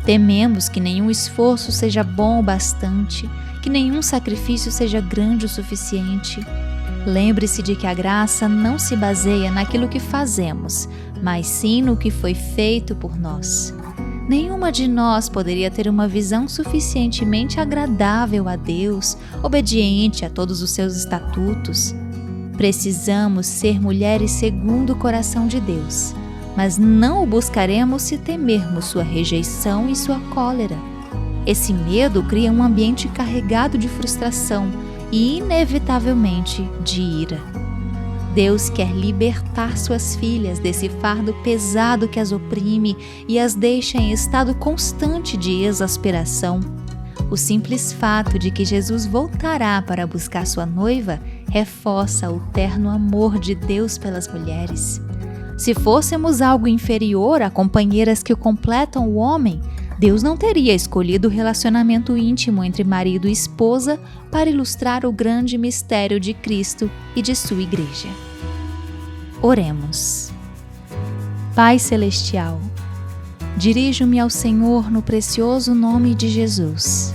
Tememos que nenhum esforço seja bom o bastante, que nenhum sacrifício seja grande o suficiente. Lembre-se de que a graça não se baseia naquilo que fazemos, mas sim no que foi feito por nós. Nenhuma de nós poderia ter uma visão suficientemente agradável a Deus, obediente a todos os seus estatutos. Precisamos ser mulheres segundo o coração de Deus, mas não o buscaremos se temermos sua rejeição e sua cólera. Esse medo cria um ambiente carregado de frustração e, inevitavelmente, de ira. Deus quer libertar suas filhas desse fardo pesado que as oprime e as deixa em estado constante de exasperação. O simples fato de que Jesus voltará para buscar sua noiva reforça o terno amor de Deus pelas mulheres. Se fôssemos algo inferior a companheiras que completam o homem, Deus não teria escolhido o relacionamento íntimo entre marido e esposa para ilustrar o grande mistério de Cristo e de sua igreja. Oremos. Pai Celestial, dirijo-me ao Senhor no precioso nome de Jesus.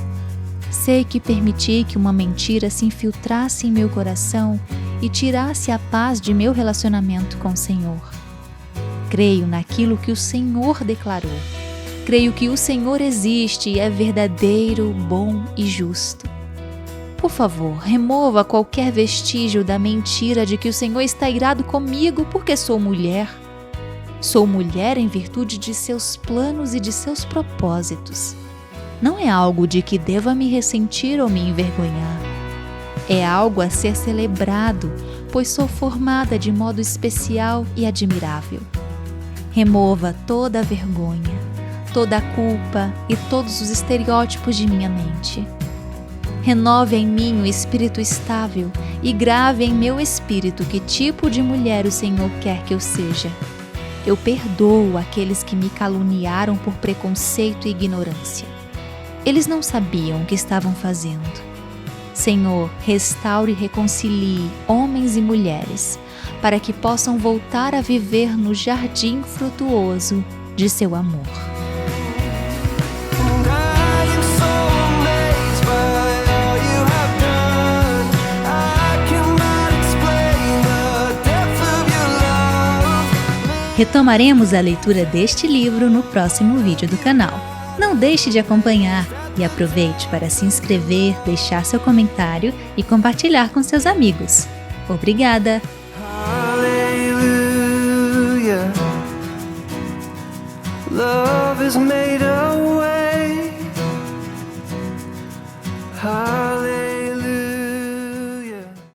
Sei que permiti que uma mentira se infiltrasse em meu coração e tirasse a paz de meu relacionamento com o Senhor. Creio naquilo que o Senhor declarou. Creio que o Senhor existe e é verdadeiro, bom e justo. Por favor, remova qualquer vestígio da mentira de que o Senhor está irado comigo porque sou mulher. Sou mulher em virtude de seus planos e de seus propósitos. Não é algo de que deva me ressentir ou me envergonhar. É algo a ser celebrado, pois sou formada de modo especial e admirável. Remova toda a vergonha, toda a culpa e todos os estereótipos de minha mente. Renove em mim o espírito estável e grave em meu espírito que tipo de mulher o Senhor quer que eu seja. Eu perdoo aqueles que me caluniaram por preconceito e ignorância. Eles não sabiam o que estavam fazendo. Senhor, restaure e reconcilie homens e mulheres, para que possam voltar a viver no jardim frutuoso de seu amor. Retomaremos a leitura deste livro no próximo vídeo do canal. Não deixe de acompanhar e aproveite para se inscrever, deixar seu comentário e compartilhar com seus amigos. Obrigada! Hallelujah. Love has made a way.